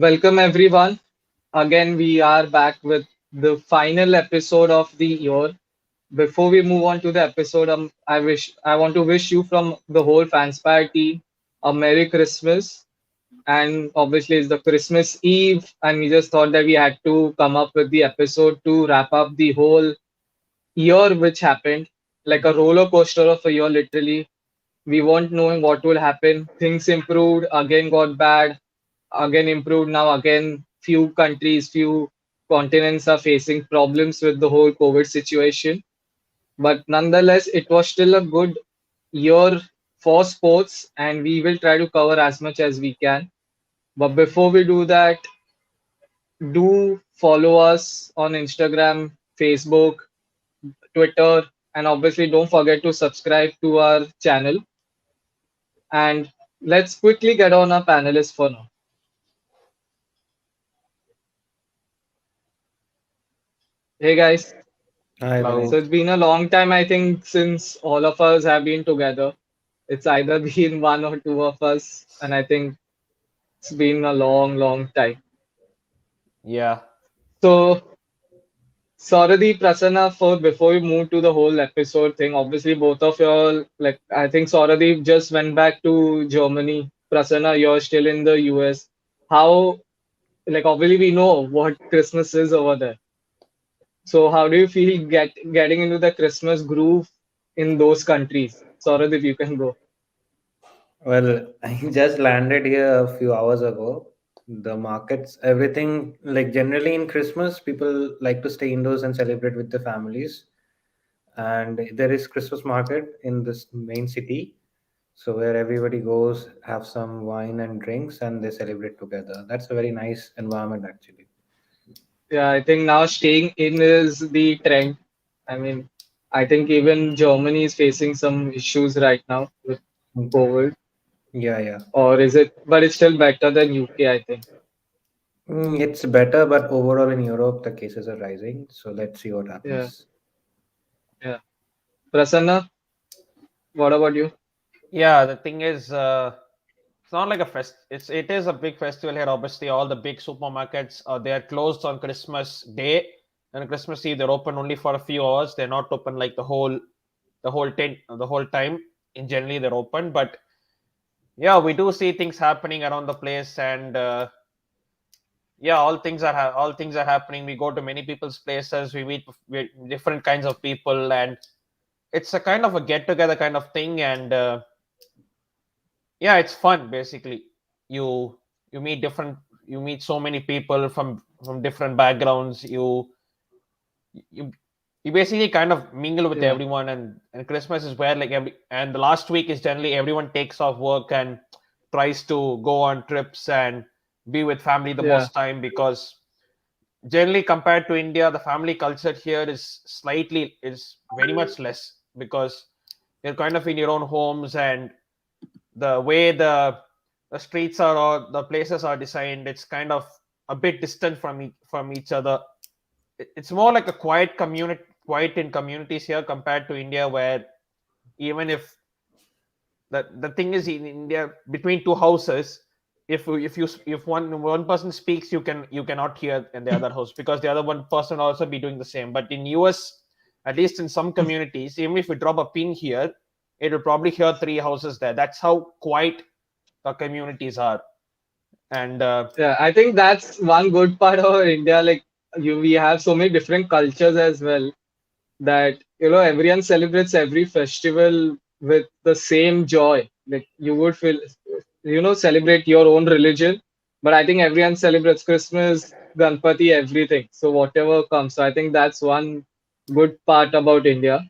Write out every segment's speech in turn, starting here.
Welcome everyone. Again, we are back with the final episode of the year. Before we move on to the episode, I want to wish you from the whole Fanspire team a Merry Christmas. And obviously, it's the Christmas Eve, and we just thought that we had to come up with the episode to wrap up the whole year which happened, like a roller coaster of a year, literally. We weren't knowing what will happen. Things improved, again got bad, again improved. Now again, few countries, few continents are facing problems with the whole COVID situation. But nonetheless, it was still a good year for sports, and we will try to cover as much as we can. But before we do that, do follow us on Instagram, Facebook, Twitter, and obviously don't forget to subscribe to our channel. And let's quickly get on our panelists for now. Hey guys, Hi, so Vinay. Hello. it's been a long time, I think, since all of us have been together. It's either been one or two of us, and I think it's been a long, long time. Yeah. So, Saurabhi, Prasanna, for before we move to the whole episode thing, obviously both of y'all, like I think Saurabhi just went back to Germany. Prasanna, you're still in the US. How, like obviously we know what Christmas is over there. So how do you feel getting into the Christmas groove in those countries? Saurabh, if you can go. Well, I just landed here a few hours ago. The markets, everything, like generally in Christmas, people like to stay indoors and celebrate with their families. And there is Christmas market in this main city. So where everybody goes, have some wine and drinks, and they celebrate together. That's a very nice environment, actually. Yeah, I think now staying in is the trend. I mean, I think even Germany is facing some issues right now with Mm. COVID, Yeah, yeah. or is it? But it's still better than UK, I think. It's better, but overall in Europe, the cases are rising. So let's see what Yeah, happens. yeah. Prasanna, what about you? Yeah, the thing is, it's not like a fest. It is a big festival here. Obviously, all the big supermarkets they are closed on Christmas Day and Christmas Eve. They're open only for a few hours. They're not open like the whole time. In generally, they're open. But yeah, we do see things happening around the place, and yeah, all things are happening. We go to many people's places. We meet with different kinds of people, and it's a kind of a get together kind of thing. And yeah, it's fun basically. You meet different, you meet so many people from different backgrounds. You you basically kind of mingle with Yeah, everyone, and Christmas is where like and the last week is generally everyone takes off work and tries to go on trips and be with family the yeah, most time, because generally compared to India, the family culture here is very much less, because you're kind of in your own homes, and the way the streets are or the places are designed, it's kind of a bit distant from each other. It's more like a quiet in communities here compared to India, where even if the thing is, in India, between two houses, if one person speaks, you cannot hear in the other house, because the other one person also be doing the same. But in US, at least in some communities, even if we drop a pin here, it will probably hear three houses there. That's how quiet the communities are. And yeah. I think that's one good part of India. Like we have so many different cultures as well that everyone celebrates every festival with the same joy. Like you would feel, celebrate your own religion, but I think everyone celebrates Christmas, Ganpati, everything. So whatever comes. So I think that's one good part about India.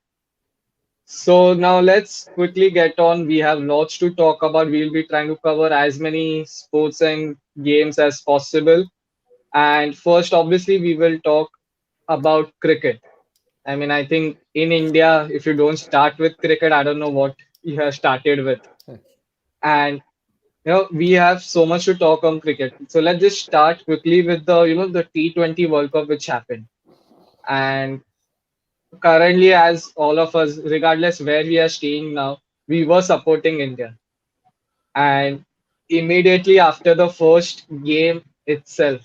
So now let's quickly get on. We have lots to talk about. We'll be trying to cover as many sports and games as possible. And first, obviously, we will talk about cricket. I mean, I think in India, if you don't start with cricket, I don't know what you have started with. And we have so much to talk on cricket. So let's just start quickly with the T20 World Cup which happened. And currently, as all of us, regardless where we are staying now, we were supporting India. And immediately after the first game, itself.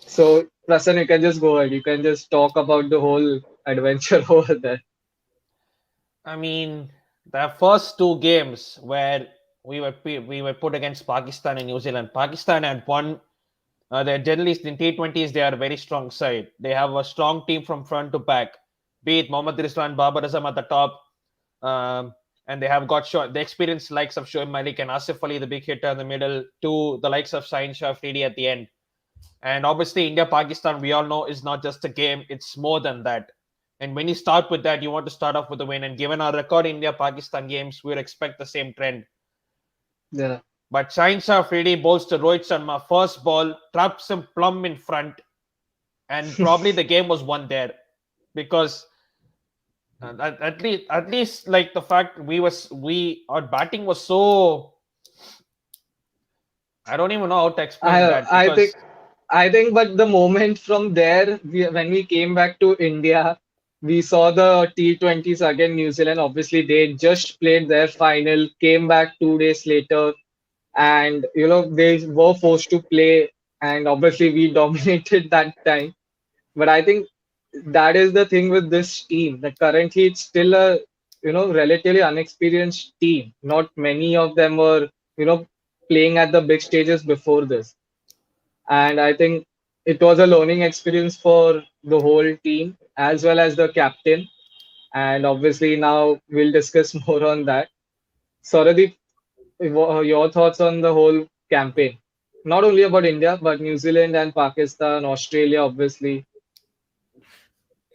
So, Prasan, you can just go ahead. You can just talk about the whole adventure over there. I mean, the first two games where we were put against Pakistan and New Zealand. Pakistan had won. They're generally in T20s. They are a very strong side. They have a strong team from front to back. Be it Mohammad Rizwan, Babar Azam at the top, and they have got the experienced likes of Shoaib Malik and Asif Ali, the big hitter in the middle, to the likes of Sain Shah Afridi at the end. And obviously, India Pakistan, we all know, is not just a game, it's more than that. And when you start with that, you want to start off with a win. And given our record India Pakistan games, we would expect the same trend. Yeah. But Sain Shah Afridi bowls to Rohit Sharma, first ball, traps him plumb in front. And probably the game was won there because at least like the fact our batting was so, I don't even know how to explain I that I think because I think, but the moment from there, when we came back to India, we saw the T20s again. New Zealand, obviously, they just played their final, came back 2 days later, and they were forced to play, and obviously we dominated that time. But I think that is the thing with this team. That currently it's still a relatively unexperienced team. Not many of them were playing at the big stages before this, and I think it was a learning experience for the whole team as well as the captain. And obviously now we'll discuss more on that. Sauradeep, your thoughts on the whole campaign? Not only about India, but New Zealand and Pakistan, Australia, obviously.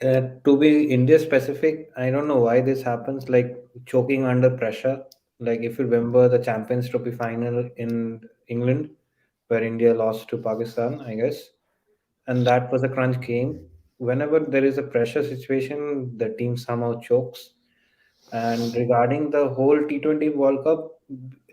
To be India specific, I don't know why this happens. Like choking under pressure. Like if you remember the Champions Trophy final in England, where India lost to Pakistan, I guess, and that was a crunch game. Whenever there is a pressure situation, the team somehow chokes. And regarding the whole T20 World Cup,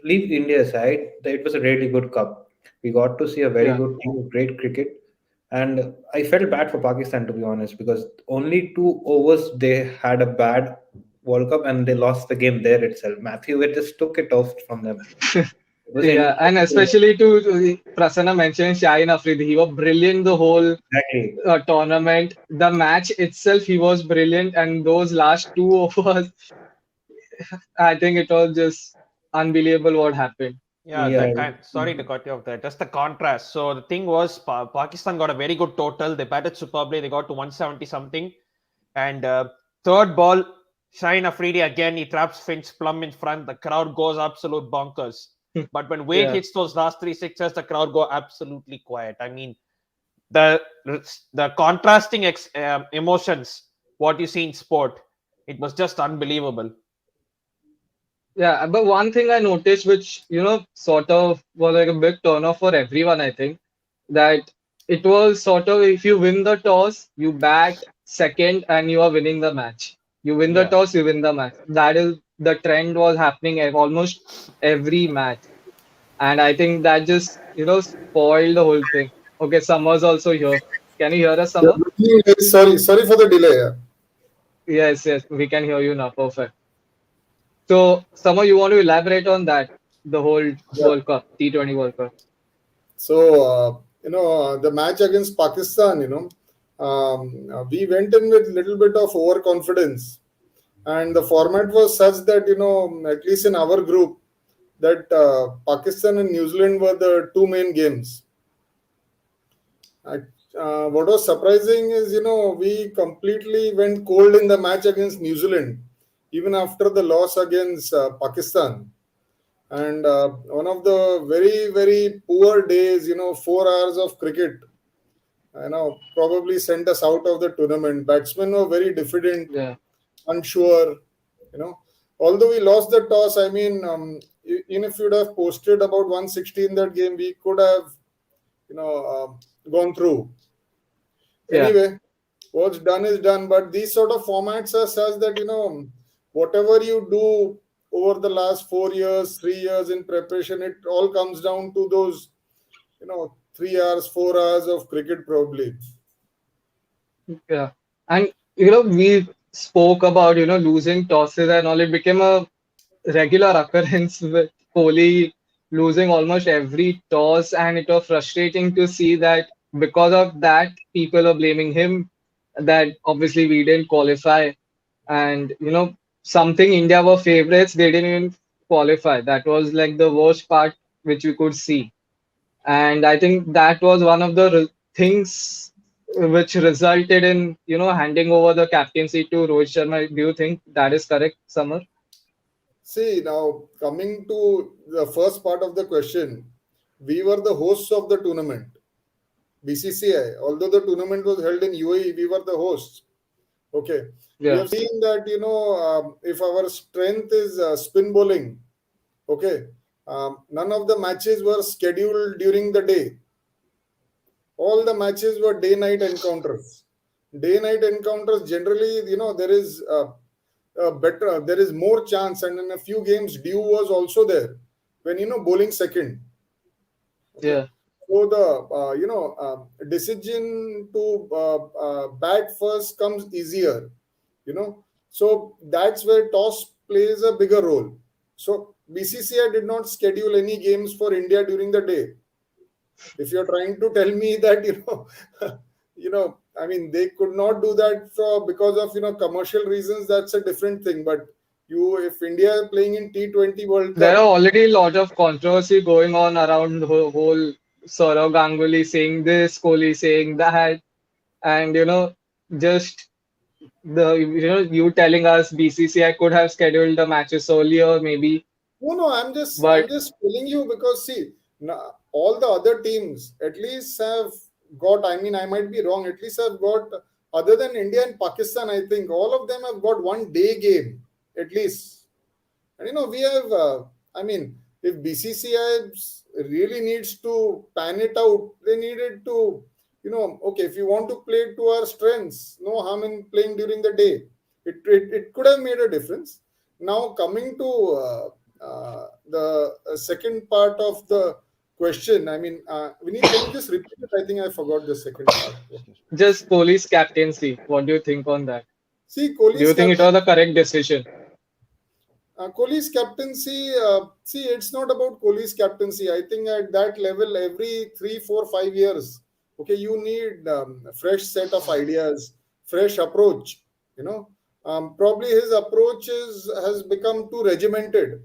leave India aside, it was a really good cup. We got to see a very Yeah. good team, great cricket. And I felt bad for Pakistan, to be honest, because only 2 overs they had a bad World Cup and they lost the game there itself. Matthew Witt just took it off from them. It was Yeah, and incredible. especially to Prasanna mentioned Shaheen Afridi. He was brilliant the whole Exactly. tournament. The match itself, he was brilliant, and those last 2 overs, I think it was just unbelievable what happened. yeah, Yeah. that kind. Sorry to cut you off there. Just the contrast. So the thing was, Pakistan got a very good total. They batted superbly. They got to 170 something, and third ball, Shine Afridi again. He traps Finch plumb in front. The crowd goes absolute bonkers. But when Wade Yeah. hits those last three sixes, the crowd go absolutely quiet. I mean, the the contrasting emotions, what you see in sport, it was just unbelievable. Yeah, but one thing I noticed, which sort of was like a big turn off for everyone, I think, that it was sort of if you win the toss, you bat second and you are winning the match. You win the Yeah. toss, you win the match. That is the trend was happening at almost every match, and I think that just spoiled the whole thing. Okay, Summer's also here. Can you hear us, Yeah, Summer? sorry for the delay. Yeah. Yes, yes, we can hear you now. Perfect. So, Summer, you want to elaborate on that, the whole Yeah. World Cup, T20 World Cup? So, the match against Pakistan, we went in with little bit of overconfidence, and the format was such that at least in our group, that Pakistan and New Zealand were the two main games. Uh, what was surprising is, we completely went cold in the match against New Zealand, even after the loss against Pakistan. And one of the very, very poor days, 4 hours of cricket, probably sent us out of the tournament. Batsmen were very diffident, Yeah, unsure, you know. Although we lost the toss, I mean, even if you'd have posted about 160 in that game, we could have, gone through. yeah, Anyway, what's done is done. But these sort of formats are such that, whatever you do over the last 4 years, 3 years in preparation, it all comes down to those, 3 hours, 4 hours of cricket probably. yeah. And we spoke about losing tosses and all. It became a regular occurrence with Kohli losing almost every toss, and it was frustrating to see that because of that, people are blaming him. That obviously we didn't qualify, and something India were favorites, they didn't even qualify. That was like the worst part which we could see, and I think that was one of the things which resulted in handing over the captaincy to Rohit Sharma. Do you think that is correct, Samar? See, now coming to the first part of the question, we were the hosts of the tournament, BCCI. Although the tournament was held in UAE, we were the hosts. Okay, we Yeah, have seen that if our strength is spin bowling, okay, none of the matches were scheduled during the day. All the matches were day-night encounters. Day-night encounters generally, there is there is more chance, and in a few games, Dew was also there when bowling second. Okay, yeah, so the decision to bat first comes easier. So that's where toss plays a bigger role. So BCCI did not schedule any games for India during the day. If you're trying to tell me that I mean they could not do that for because of commercial reasons, that's a different thing. But if India are playing in T20 World there are Cup, already a lot of controversy going on around the whole Saurav Ganguly saying this, Kohli saying that, and just you telling us BCCI could have scheduled the matches earlier, maybe, no, I'm but just telling you because see, all the other teams at least have got. I mean, I might be wrong. At least have got, other than India and Pakistan, I think all of them have got one day game at least. And we have. I mean, if BCCI really needs to pan it out, they needed to. Okay, if you want to play to our strengths, no harm in playing during the day. It could have made a difference. Now coming to the second part of the question, I mean, Vinny, can you just repeat it? I think I forgot the second part. just Kohli's captaincy. What do you think on that? See, Do you think it was the correct decision? Kohli's captaincy, see, it's not about Kohli's captaincy. I think at that level, every 3, 4, 5 years, okay, you need fresh set of ideas, fresh approach. Probably his approach has become too regimented.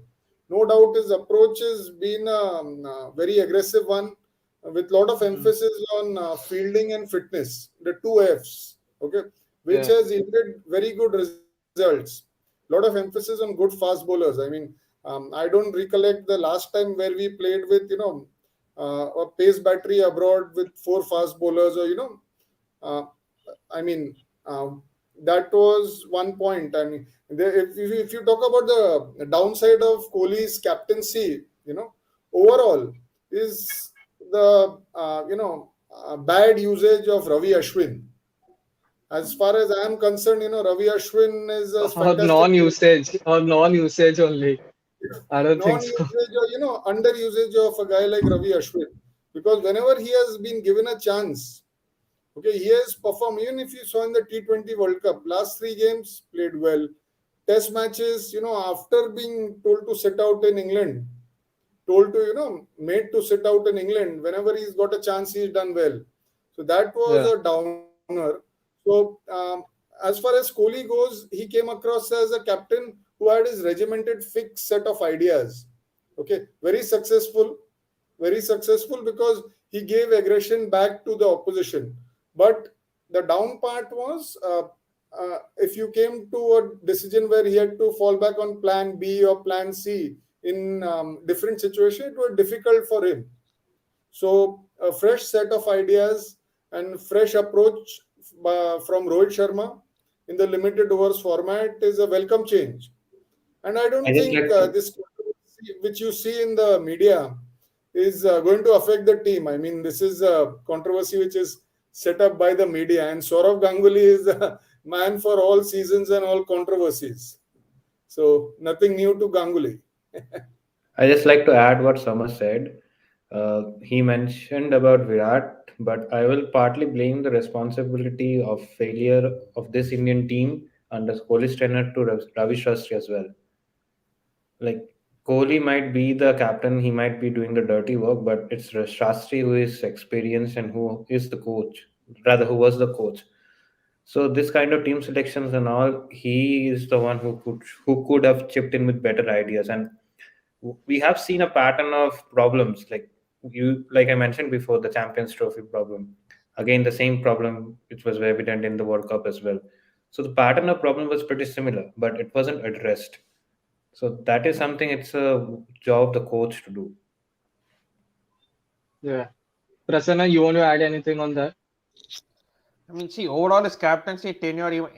No doubt, his approach has been a very aggressive one, with lot of Mm. emphasis on fielding and fitness, the two Fs. Okay, which Yeah, has yielded very good results. Lot of emphasis on good fast bowlers. I mean, I don't recollect the last time where we played with a pace battery abroad with four fast bowlers, or uh, I mean, that was one point. I mean, if you talk about the downside of Kohli's captaincy, overall is the bad usage of Ravi Ashwin. As far as I am concerned, Ravi Ashwin is a or fantastic non-usage, or non-usage only. I don't think so. non-usage or under-usage of a guy like Ravi Ashwin, because whenever he has been given a chance, okay, he has performed. Even if you saw in the T20 World Cup, last three games played well. Test matches, after being told to sit out in England, told to made to sit out in England, whenever he's got a chance, he's done well. So that was Yeah, a downer. So as far as Kohli goes, he came across as a captain who had his regimented fixed set of ideas. Okay, very successful because he gave aggression back to the opposition. But the down part was, if you came to a decision where he had to fall back on plan B or plan C in different situation, it was difficult for him. So a fresh set of ideas and fresh approach from Rohit Sharma in the limited overs format is a welcome change. And I I don't just think like to this controversy which you see in the media is going to affect the team. I mean, this is a controversy which is set up by the media, and Saurav Ganguly is a man for all seasons and all controversies. So nothing new to Ganguly. I just like to add what Summer said. He mentioned about Virat, but I will partly blame the responsibility of failure of this Indian team under Kohli's trainer to Ravi Shastri as well. Like Kohli might be the captain, he might be doing the dirty work, but it's Shastri who is experienced and who is the coach, rather, who was the coach. So this kind of team selections and all, he is the one who could have chipped in with better ideas. And we have seen a pattern of problems, like I mentioned before, the Champions Trophy problem. Again, the same problem which was evident in the World Cup as well. So the pattern of problem was pretty similar, but it wasn't addressed. So that is something, it's a job of the coach to do. Yeah. Prasanna, you want to add anything on that? I mean, see, overall his captaincy tenure,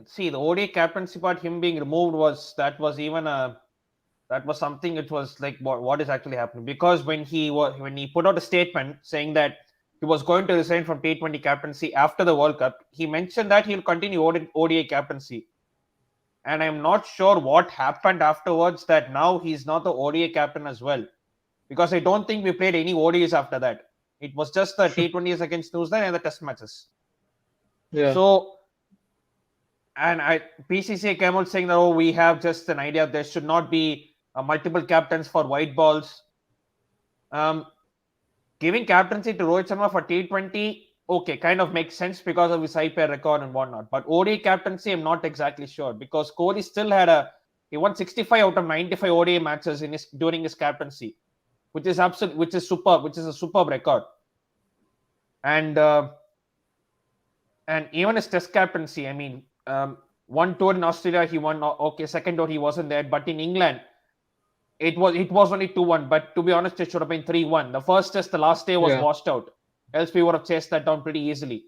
see, the ODI captaincy part, him being removed that was something. It was like what is actually happening, because when he put out a statement saying that he was going to resign from T20 captaincy after the World Cup, he mentioned that he'll continue ODI captaincy. And I'm not sure what happened afterwards, that now he's not the ODI captain as well, because I don't think we played any ODIs after that. It was just the T20s against New Zealand and the test matches. Yeah. So, and PCCA came out saying that, oh, we have just an idea, there should not be multiple captains for white balls. Giving captaincy to Rohit Sharma for T20, okay, kind of makes sense because of his IPL record and whatnot. But ODI captaincy, I'm not exactly sure, because Kohli still he won 65 out of 95 ODI matches during his captaincy, which is a superb record. And even his test captaincy, I mean, one tour in Australia he won, okay, second tour he wasn't there, but in England it was only 2-1, but to be honest, it should have been 3-1. The first test, the last day was washed out, else we would have chased that down pretty easily.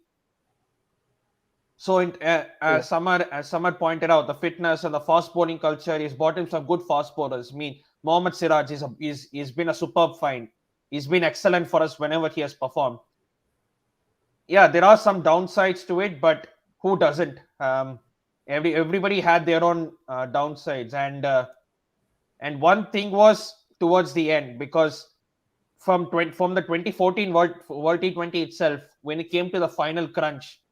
So as Samar pointed out, the fitness and the fast bowling culture, he's brought in some good fast bowlers. I mean, Mohammad Siraj he's been a superb find. He's been excellent for us whenever he has performed. Yeah, there are some downsides to it, but who doesn't? Everybody had their own downsides, and one thing was towards the end, because from the 2014 World T20 itself, when it came to the final crunch,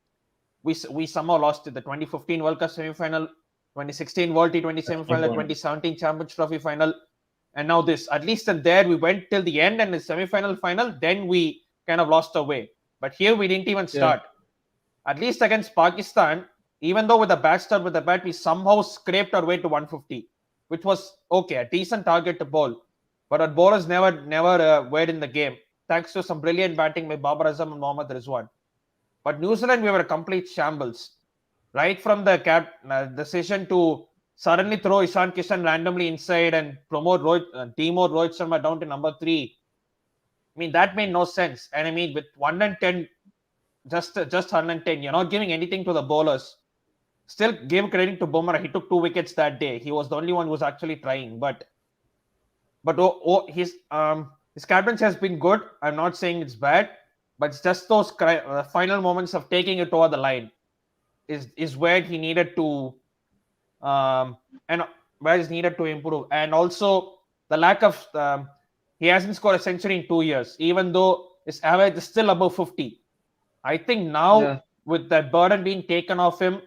we somehow lost it. The 2015 World Cup semi-final, 2016 World T20 semi-final, 2017 Champions Trophy final, and now this. At least in there we went till the end and the semi-final final, then we kind of lost our way. But here we didn't even start. At least against Pakistan, even though with the bat, we somehow scraped our way to 150, which was okay, a decent target to bowl. But our bowlers never were in the game, thanks to some brilliant batting by Babar Azam and Mohammad Rizwan. But New Zealand, we were a complete shambles. Right from the decision to suddenly throw Ishan Kishan randomly inside and demote Rohit Sharma down to number 3. I mean, that made no sense. And I mean, with 110, just 110, you're not giving anything to the bowlers. Still give credit to Bumrah. He took 2 wickets that day. He was the only one who was actually trying. But his captaincy has been good. I'm not saying it's bad, but it's just those final moments of taking it over the line is where he needed to improve. And also the lack of he hasn't scored a century in 2 years, even though his average is still above 50. I think now with that burden being taken off him,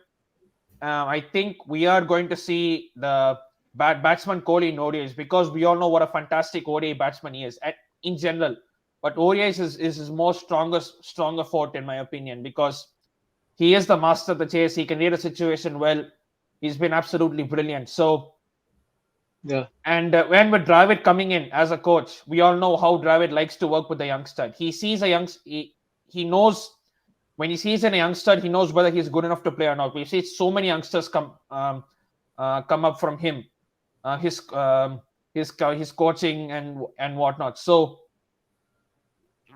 I think we are going to see the batsman Kohli in ODIs, because we all know what a fantastic ODI batsman he is in general. But ODIs is his most stronger forte, in my opinion, because he is the master of the chase. He can read a situation well. He's been absolutely brilliant. So, and when with Dravid coming in as a coach, we all know how Dravid likes to work with the youngster. He sees he knows. When he sees a youngster, he knows whether he's good enough to play or not. We see so many youngsters come up from him, his coaching and whatnot. So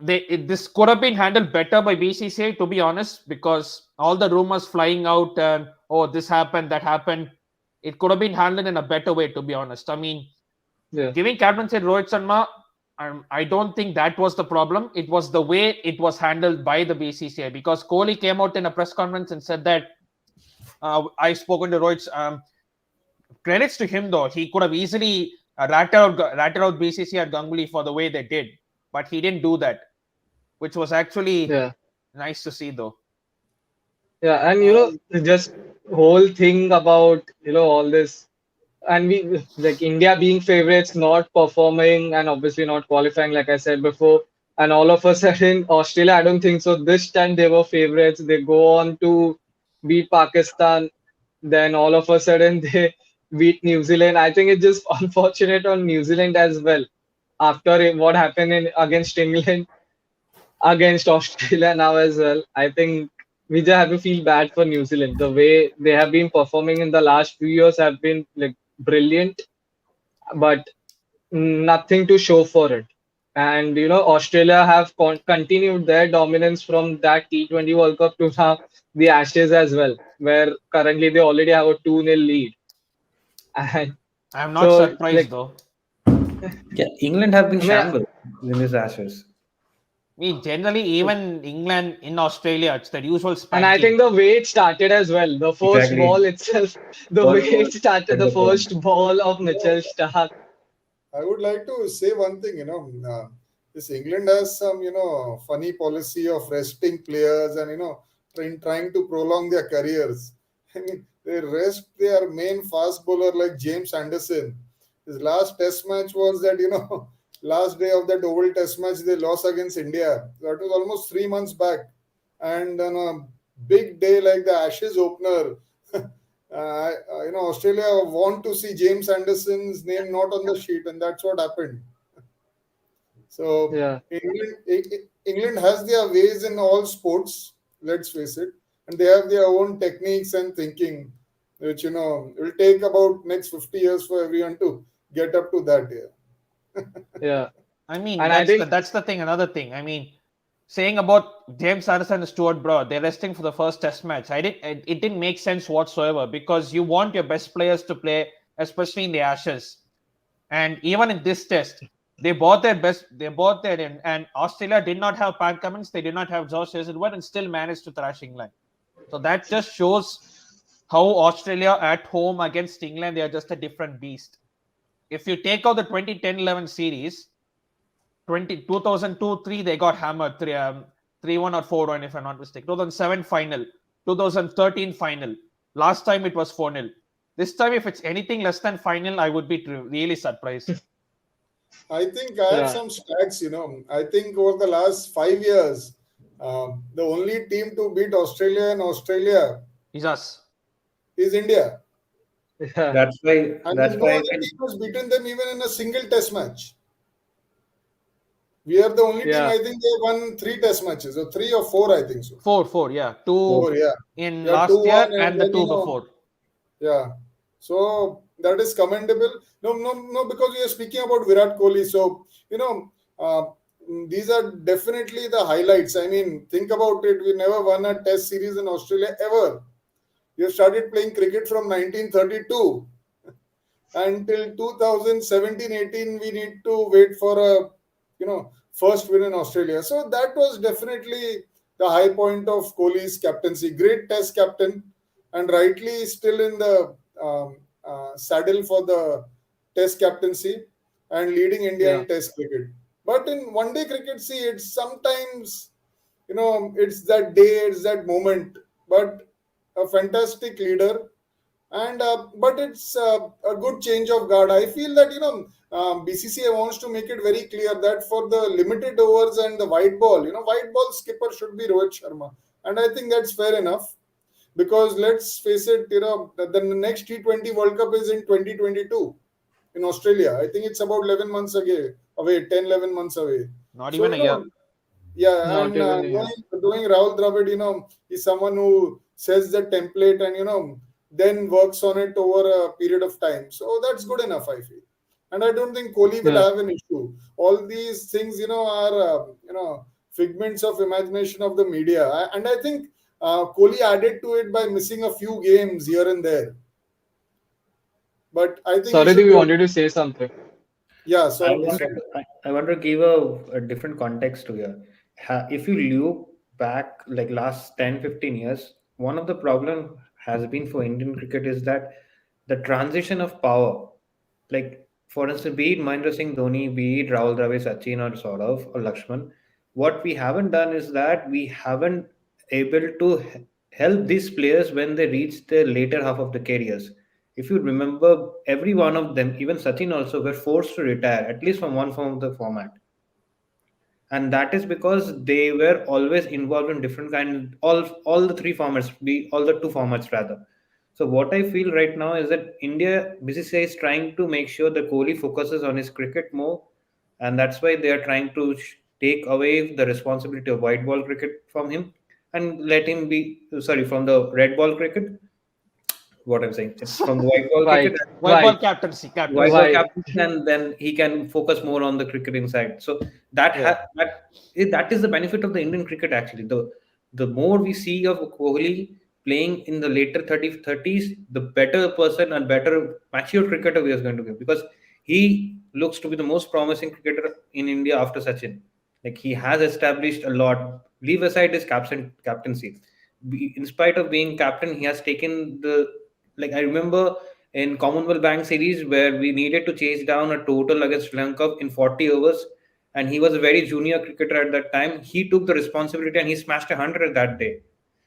this could have been handled better by BCCI, to be honest, because all the rumors flying out and this happened, that happened, it could have been handled in a better way, to be honest. I mean, giving captaincy to Rohit Sharma, I don't think that was the problem. It was the way it was handled by the BCCI, because Kohli came out in a press conference and said that I've spoken to Rohit. Credits to him, though. He could have easily rattled out BCCI at Ganguly for the way they did, but he didn't do that, which was actually nice to see, though. Yeah, and just whole thing about all this and we like India being favorites, not performing and obviously not qualifying, like I said before. And all of a sudden, Australia, I don't think so. This time they were favorites. They go on to beat Pakistan. Then all of a sudden they beat New Zealand. I think it's just unfortunate on New Zealand as well. After what happened against England, against Australia now as well. I think we just have to feel bad for New Zealand. The way they have been performing in the last few years have been like brilliant, but nothing to show for it. And Australia have continued their dominance from that T20 World Cup to now the Ashes as well, where currently they already have a 2-0 lead. And I'm not so, surprised like, though. Yeah, England have been I mean, shambles in this Ashes. I mean, generally, even England in Australia, it's the usual and I spanking. think the way it started as well, the first Exactly. ball itself, the way First ball it started, at the the tone. first ball of You know, Mitchell Stark. I would like to say one thing, this England has some, funny policy of resting players and, trying to prolong their careers. I mean, they rest their main fast bowler like James Anderson. His last test match was that, last day of that Oval test match, they lost against India. That was almost 3 months back. And on a big day like the Ashes opener, Australia want to see James Anderson's name not on the sheet, and that's what happened. So Yeah, England has their ways in all sports. Let's face it, and they have their own techniques and thinking, which will take about next 50 years for everyone to get up to that. Yeah, yeah. I mean, And I think, that's the thing. Another thing. I mean, saying about James Anderson and Stuart Broad, they're resting for the first Test match. It didn't make sense whatsoever because you want your best players to play, especially in the Ashes. And even in this Test, they bought their best. They bought their in, and Australia did not have Pat Cummins. They did not have Josh Hazlewood, and still managed to thrash England. So that just shows how Australia at home against England, they are just a different beast. If you take out the 2010-11 series, 2002-3 they got hammered 3-1 or 4-1 if I'm not mistaken. 2007 final, 2013 final. Last time it was 4-0. This time if it's anything less than final, I would be really surprised. I think I have yeah, some stats. I think over the last 5 years, the only team to beat Australia in Australia Is us. is India. yeah, That's why. I That's mean, no why. other team has beaten them even in a single test match. We are the only team, yeah, I think they won three test matches, or three or four, I think so. 4-4, yeah. Two Four, yeah. in Yeah, 2 last 1, year and and the then, two before. yeah. So that is commendable. No, no, no, because we are speaking about Virat Kohli. So, these are definitely the highlights. I mean, think about it. We never won a test series in Australia ever. We have started playing cricket from 1932 until 2017-18. We need to wait for a first win in Australia. So that was definitely the high point of Kohli's captaincy. Great test captain, and rightly still in the saddle for the test captaincy and leading India yeah, in test cricket. But in one day cricket, see, it's sometimes, it's that day, it's that moment. But a fantastic leader, and but it's a good change of guard. I feel that BCCI wants to make it very clear that for the limited overs and the white ball, white ball skipper should be Rohit Sharma, and I think that's fair enough, because let's face it, the next T20 World Cup is in 2022 in Australia. I think it's about 11 months away, 10, 11 months away. Not So, even a year. yeah, not and even here. knowing Rahul Dravid, is someone who sets the template and, then works on it over a period of time. So that's good enough, I feel. And I don't think Kohli will Yeah. have an issue. All these things, are, figments of imagination of the media. And I think Kohli added to it by missing a few games here and there. But I think he Sorry, should we be. wanted to say something. Yeah, I sorry. wanted to, I want to give a different context to here. If you look back like last 10, 15 years, one of the problem has been for Indian cricket is that the transition of power. Like for instance, be it Mahendra Singh Dhoni, be it Rahul Dravid, Sachin or Saurav or Lakshman, what we haven't done is that we haven't able to help these players when they reach the later half of the careers. if you remember, every one of them, even Sachin also, were forced to retire at least from one form of the format, and that is because they were always involved in different kind, all the three formats, be all the two formats rather. So what I feel right now is that India BCCI is trying to make sure that Kohli focuses on his cricket more, and that's why they are trying to take away the responsibility of white ball cricket from him and let him be, sorry, from the red ball cricket, what I'm saying. It's from the white ball cricket, White, White ball white, captaincy, white captaincy. ball white. captain, and then he can focus more on the cricketing side. So Yeah. that is the benefit of the Indian cricket actually. The more we see of Kohli playing in the later 30s, the better person and better mature cricketer we are going to get, because he looks to be the most promising cricketer in India after Sachin. Like, he has established a lot. Leave aside his captaincy. In spite of being captain, he has taken the, like, I remember in Commonwealth Bank series where we needed to chase down a total against Sri Lanka in 40 overs, and he was a very junior cricketer at that time. He took the responsibility and he smashed 100 that day.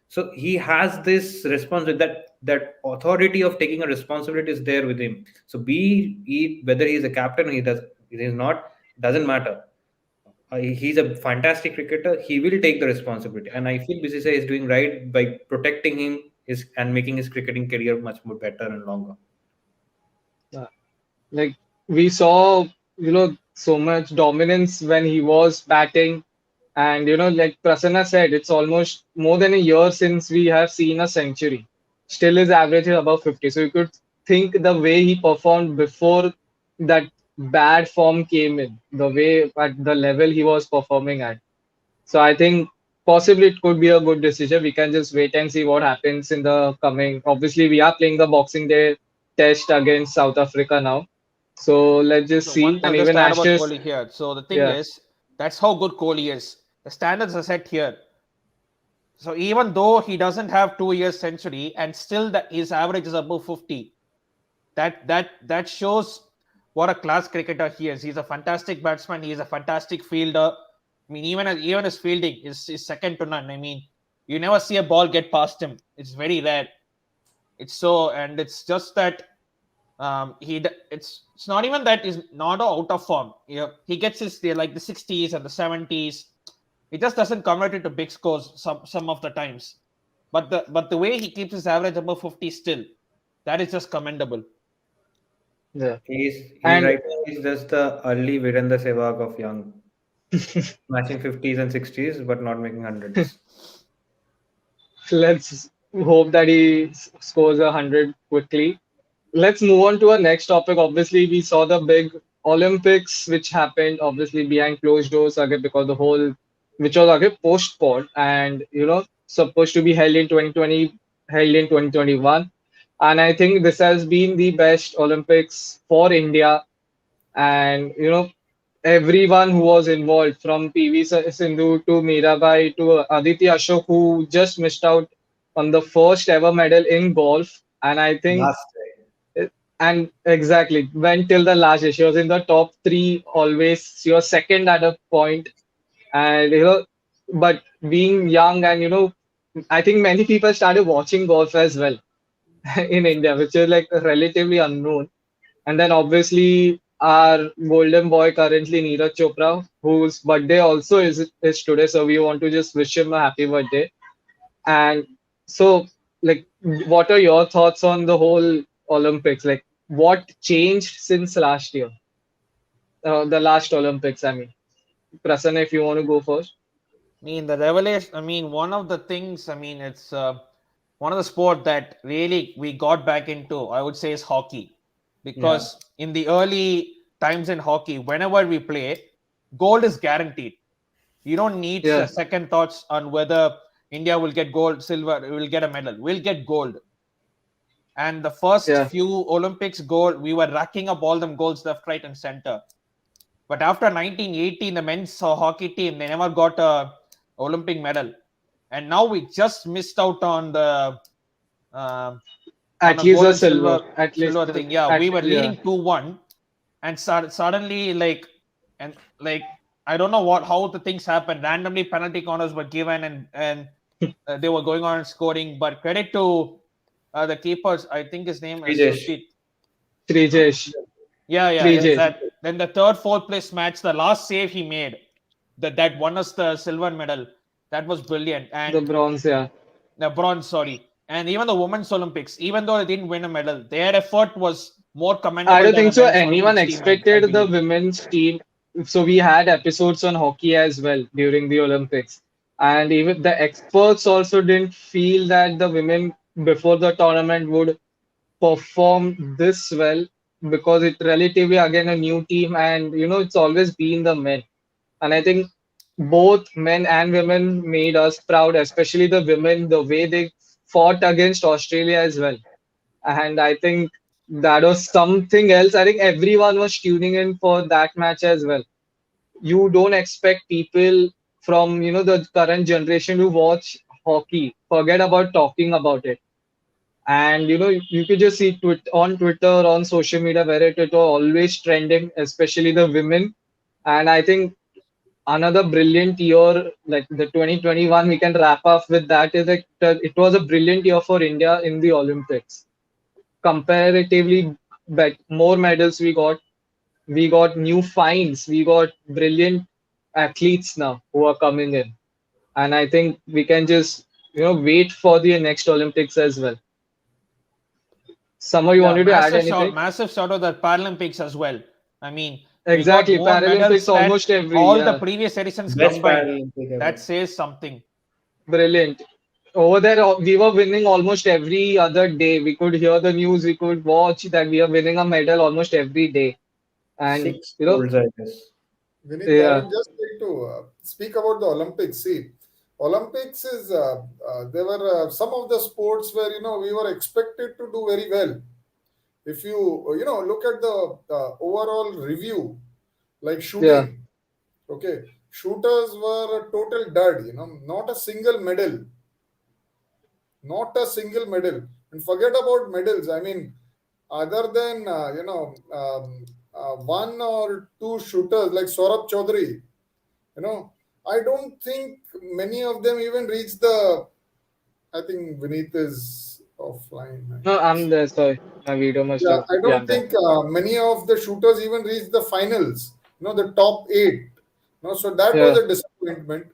So he has this responsibility, that authority of taking a responsibility is there with him. So be he whether he is a captain or he is not, doesn't matter. He's a fantastic cricketer. He will take the responsibility, and I feel BCCI is doing right by protecting him and making his cricketing career much more better and longer. Like we saw, so much dominance when he was batting. And, like Prasanna said, it's almost more than a year since we have seen a century. Still his average is above 50. So you could think the way he performed before that bad form came in, the way at the level he was performing at. So I think possibly it could be a good decision. We can just wait and see what happens in the coming. Obviously, we are playing the Boxing Day test against South Africa now. So let's just So one see. thing And I'll just even add about Ashes, Kohli here. So the thing yeah, is, that's how good Kohli is. The standards are set here. So even though he doesn't have 2 years century and still his average is above 50, that shows what a class cricketer he is. He's a fantastic batsman. He is a fantastic fielder. I mean, even his fielding is second to none. I mean, you never see a ball get past him. It's very rare. And it's just that it's not even that he's not out of form. He gets his like the 60s and the 70s. He just doesn't convert it to big scores some of the times. But the way he keeps his average above 50 still, that is just commendable. yeah. He And right now is just the early Virendra Sehwag of young, matching 50s and 60s, but not making hundreds. let's hope that he scores 100 quickly. Let's move on to our next topic. Obviously, we saw the big Olympics which happened obviously behind closed doors again because the whole which was again postponed and supposed to be held in 2020, held in 2021. And I think this has been the best Olympics for India. And everyone who was involved from PV Sindhu to Mirabai to Aditi Ashok who just missed out on the first ever medal in golf. And I think Last day. and exactly went till the last day. She was in the top three always. She was second at a point, and but being young and I think many people started watching golf as well in India, which is like relatively unknown. And then obviously our golden boy currently Neeraj Chopra, whose birthday also is today, so we want to just wish him a happy birthday. And so, like, what are your thoughts on the whole Olympics? Like, what changed since last year? The last Olympics, I mean. Prasanna, if you want to go first. I mean, the revelation. I mean, one of the things. I mean, it's one of the sport that really we got back into. I would say is hockey, Yeah. because in the early times in hockey, whenever we play, gold is guaranteed. You don't need Yeah, second thoughts on whether India will get gold, silver, will get a medal. We'll get gold. And the first yeah, few Olympics gold, we were racking up all them golds left, right, and center. But after 1918, the men's hockey team, they never got a Olympic medal. And now we just missed out uh, on at a least gold a and silver. At least, silver thing. Yeah, at we were yeah. leading 2-1, and suddenly like I don't know how the things happened. Randomly penalty corners were given, and they were going on and scoring. But credit to The keepers, I think his name is Srijesh. Sushit. Trijesh. Yeah. Trijesh. That then the third, fourth place match, the last save he made, that won us the silver medal. That was brilliant. The And bronze, yeah. the bronze, sorry. And even the women's Olympics, even though they didn't win a medal, their effort was more I commendable don't than think a so men's anyone Olympics team, I expected the believe. women's team. So we had episodes on hockey as well during the Olympics. And even the experts also didn't feel that the women before the tournament would perform this well, because it relatively again a new team, and it's always been the men. And I think both men and women made us proud, especially the women, the way they fought against Australia as well. And I think that was something else. I think everyone was tuning in for that match as well. You don't expect people from the current generation to watch hockey, forget about talking about it. And you could just see on Twitter, on social media, where it was always trending, especially the women. And I think another brilliant year, like the 2021, we can wrap up with that, is like it was a brilliant year for India in the Olympics. Comparatively, more medals we got. We got new finds. We got brilliant athletes now who are coming in. And I think we can just wait for the next Olympics as well. Summer, you Yeah, wanted to add anything? massive shout out the Paralympics as well. I mean, we got Exactly. more Paralympics medals than almost every, all the yeah. previous editions Best combined. Paralympic That ever. says something. Brilliant. Over there, we were winning almost every other day. We could hear the news, we could watch that we are winning a medal almost every day. And, Six golds, I guess. Vinith, I yeah, would just like to speak about the Olympics. See, Olympics is there were some of the sports where we were expected to do very well. If you look at the overall review, like yeah, shooting, okay, shooters were a total dud. Not a single medal, not a single medal. And forget about medals. I mean, other than one or two shooters like Saurabh Chaudhary, you know, I don't think many of them even reach the. I think Vineet is offline. I no, I'm guess. there. Sorry, my video must Yeah, have. I Yeah, don't I'm there. think many of the shooters even reached the finals. The top eight. So that was Yeah, a disappointment.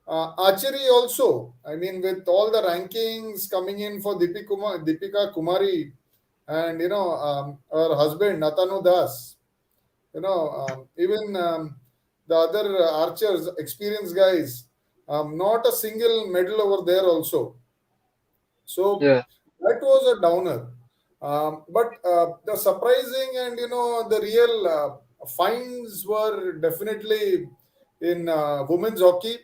Archery also. I mean, with all the rankings coming in for Deepika Kumari, and her husband Natanu Das. Even the other archers, experienced guys, not a single medal over there also. So yeah, that was a downer. But the surprising and the real finds were definitely in women's hockey.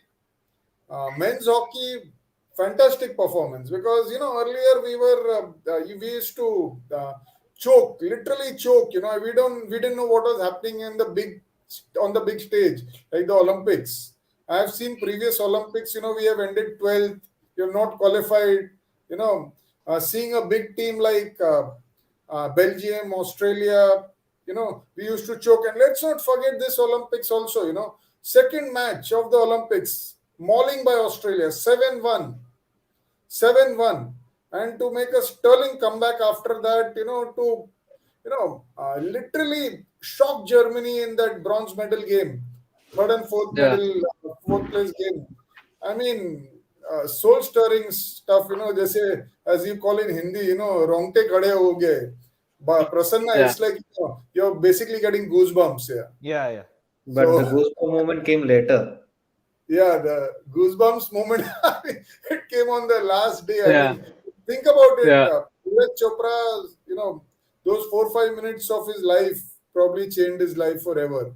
Men's hockey, fantastic performance, because earlier we used to choke, literally choke. We didn't know what was happening in the big on the big stage like the Olympics. I have seen previous Olympics. We have ended 12th. We have not qualified. Seeing a big team like Belgium, Australia. We used to choke. And let's not forget this Olympics also. Second match of the Olympics, mauling by Australia, 7-1. 7-1. And to make a sterling comeback after that, to literally shock Germany in that bronze medal game, third and fourth yeah, medal, fourth place game. I mean, soul stirring stuff. They say, as you call in Hindi, rongte khade ho gaye. But Prasanna, yeah, it's like you're basically getting goosebumps here. Yeah. But the So goosebump moment came later. yeah, the goosebumps moment, it came on the last day. I yeah, mean, think about it. yeah, Neeraj Chopra, those 4 5 minutes of his life probably changed his life forever,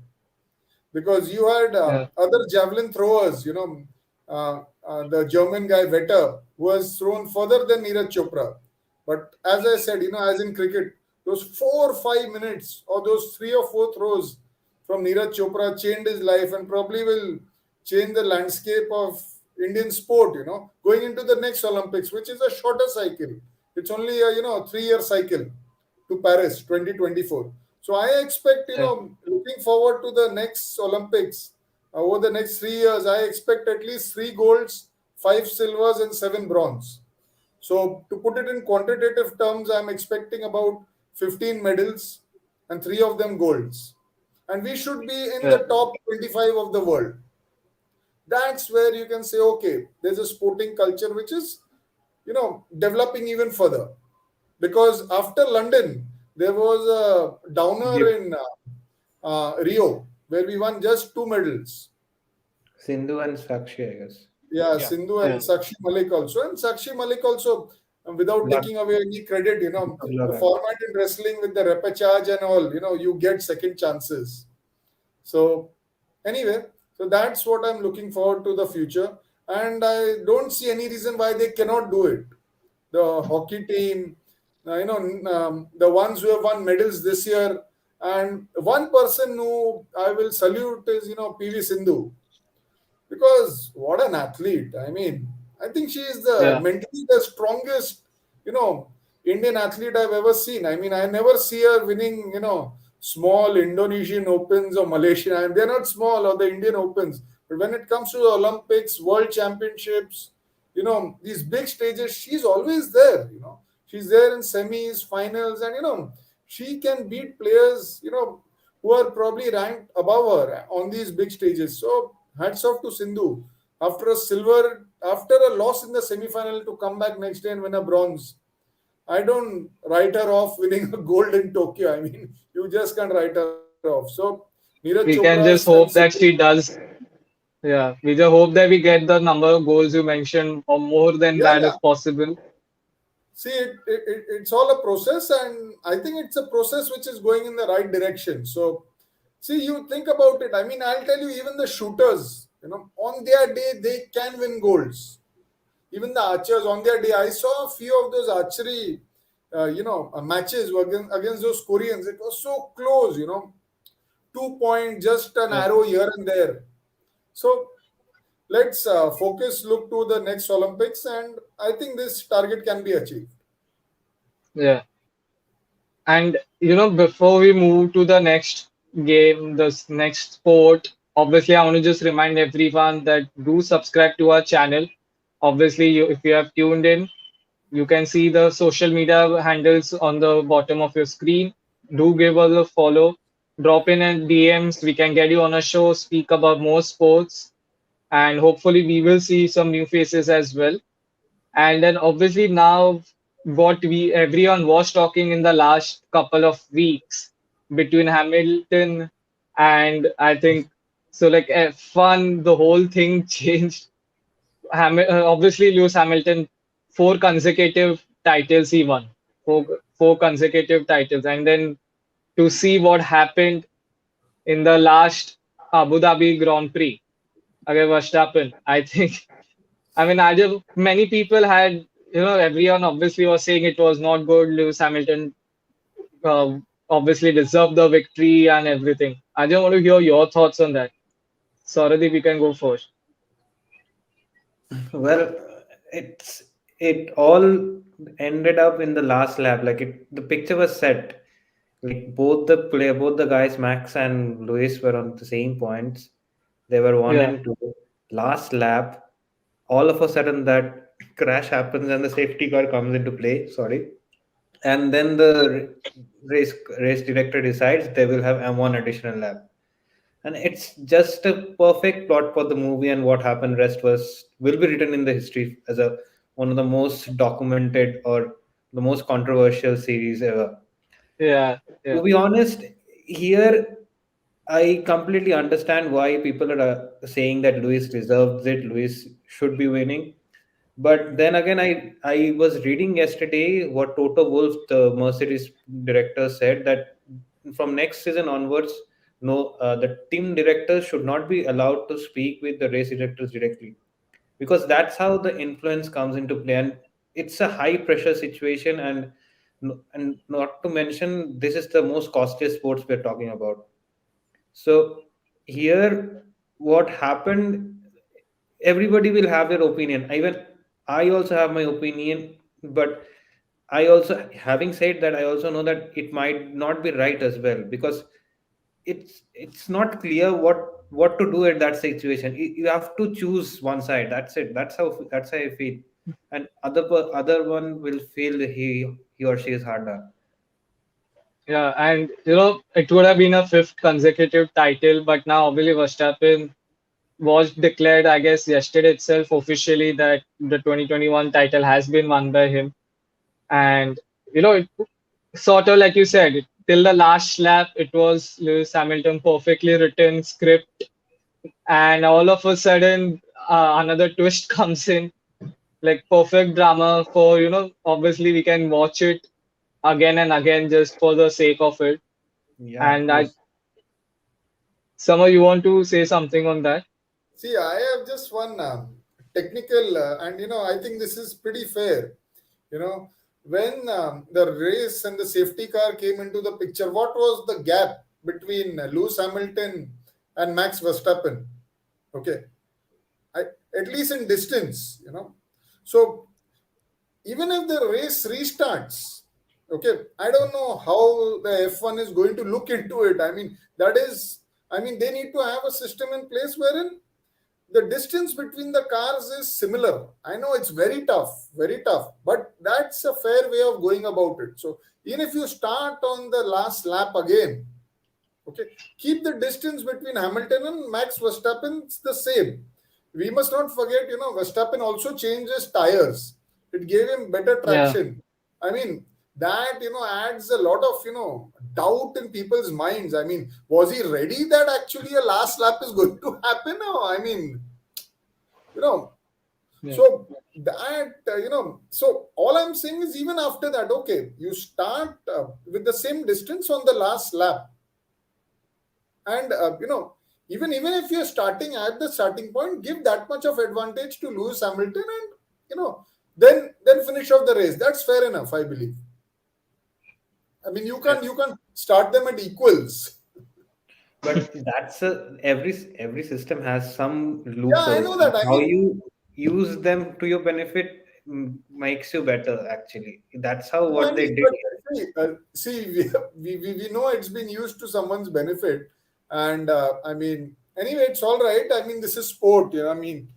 because you had yeah, other javelin throwers, the German guy Vetter, who was thrown further than Neeraj Chopra. But as I said, as in cricket, those 4 5 minutes or those three or four throws from Neeraj Chopra changed his life and probably will change the landscape of Indian sport, going into the next Olympics, which is a shorter cycle. It's only a 3 year cycle to Paris 2024. So I expect, yeah. looking forward to the next Olympics, over the next 3 years, I expect at least three golds, five silvers, and seven bronze. So to put it in quantitative terms, I'm expecting about 15 medals and three of them golds. And we should be in Yeah, the top 25 of the world. That's where you can say, okay, there's a sporting culture which is, developing even further. Because after London, there was a downer Yep. in Rio where we won just two medals. Sindhu and Sakshi, I guess. Yeah, Yeah. Sindhu and yeah, Sakshi Malik also. And Sakshi Malik also, without Luck, taking away any credit, the luck. format in wrestling with the repechage and all, you get second chances. So, anyway, so that's what I'm looking forward to the future. And I don't see any reason why they cannot do it. The hockey team, the ones who have won medals this year. And one person who I will salute is, PV Sindhu, because what an athlete. I mean, I think she is the yeah, mentally the strongest, you know, Indian athlete I've ever seen. I mean, I never see her winning, small Indonesian Opens or Malaysian. And they're not small, or the Indian Opens. But when it comes to the Olympics, World Championships, these big stages, she's always there. She's there in semis, finals, and she can beat players, who are probably ranked above her on these big stages. So hats off to Sindhu. After a loss in the semi-final, to come back next day and win a bronze. I don't write her off winning a gold in Tokyo. I mean, you just can't write her off. So Neeraj we Chopra can and just hope Sindhu, that she does. Yeah, we just hope that we get the number of goals you mentioned or more than yeah, that yeah. if possible. See, it's all a process, and I think it's a process which is going in the right direction. So, see, you think about it. I mean, I'll tell you, even the shooters, on their day, they can win golds. Even the archers on their day, I saw a few of those archery, matches against those Koreans. It was so close, 2 point, just an Yeah, arrow here and there. So let's look to the next Olympics, and I think this target can be achieved. yeah. And before we move to the next game, this next sport, obviously, I want to just remind everyone that do subscribe to our channel. Obviously, if you have tuned in, you can see the social media handles on the bottom of your screen. Do give us a follow. Drop in and DMs. We can get you on a show, speak about more sports, and hopefully, we will see some new faces as well. And then obviously now what we everyone was talking in the last couple of weeks between Hamilton and I think so like F1, the whole thing changed. Obviously Lewis Hamilton, four consecutive titles he won, four consecutive titles, and then to see what happened in the last Abu Dhabi Grand Prix against Verstappen, I think I mean, I just, many people had, everyone obviously was saying it was not good. Lewis Hamilton obviously deserved the victory and everything. I just want to hear your thoughts on that. Sauradeep, we can go first. Well, it's it all ended up in the last lap. Like the picture was set. Like both the guys, Max and Lewis, were on the same points. They were one Yeah, and two. Last lap, all of a sudden that crash happens and the safety car comes into play. Sorry, and then the race director decides they will have one additional lap, and it's just a perfect plot for the movie. And what happened rest was will be written in the history as a one of the most documented or the most controversial series ever. yeah, yeah, To be honest, here I completely understand why people are saying that Luis deserves it. Luis should be winning. But then again, I was reading yesterday what Toto Wolff, the Mercedes director, said that from next season onwards, no, the team directors should not be allowed to speak with the race directors directly, because that's how the influence comes into play, and it's a high pressure situation, and not to mention this is the most costly sports we're talking about. So here, what happened? Everybody will have their opinion. Even I also have my opinion, but I also, having said that, I also know that it might not be right as well, because it's not clear what to do at that situation. You have to choose one side. That's it. That's how I feel. and other one will feel he or she is harder. Yeah, and it would have been a fifth consecutive title, but now obviously Verstappen was declared, I guess, yesterday itself officially that the 2021 title has been won by him. And it sort of like you said, till the last lap, it was Lewis Hamilton perfectly written script, and all of a sudden, another twist comes in, like perfect drama for obviously we can watch it again and again just for the sake of it. Yeah, And this. Summer, you want to say something on that? See, I have just one technical, and I think this is pretty fair. You know, when the race and the safety car came into the picture, what was the gap between Lewis Hamilton and Max Verstappen? Okay, I, at least in distance. So even if the race restarts, okay, I don't know how the F1 is going to look into it. They need to have a system in place wherein the distance between the cars is similar. I know it's very tough, but that's a fair way of going about it. So even if you start on the last lap again, okay, keep the distance between Hamilton and Max Verstappen the same. We must not forget, Verstappen also changed his tires. It gave him better Yeah, traction. I mean, that adds a lot of doubt in people's minds. I mean, was he ready that actually a last lap is going to happen? Or you know, yeah, so that so all I'm saying is even after that, okay, you start with the same distance on the last lap, and even if you're starting at the starting point, give that much of advantage to Lewis Hamilton, and then finish off the race. That's fair enough, I believe. I mean, you can start them at equals. But that's every system has some Yeah, I loopholes. know that. I How mean, you use them to your benefit makes you better. Actually, that's how no, I what they mean, did but here. see, we know it's been used to someone's benefit, and anyway, it's all right. I mean, this is sport. You need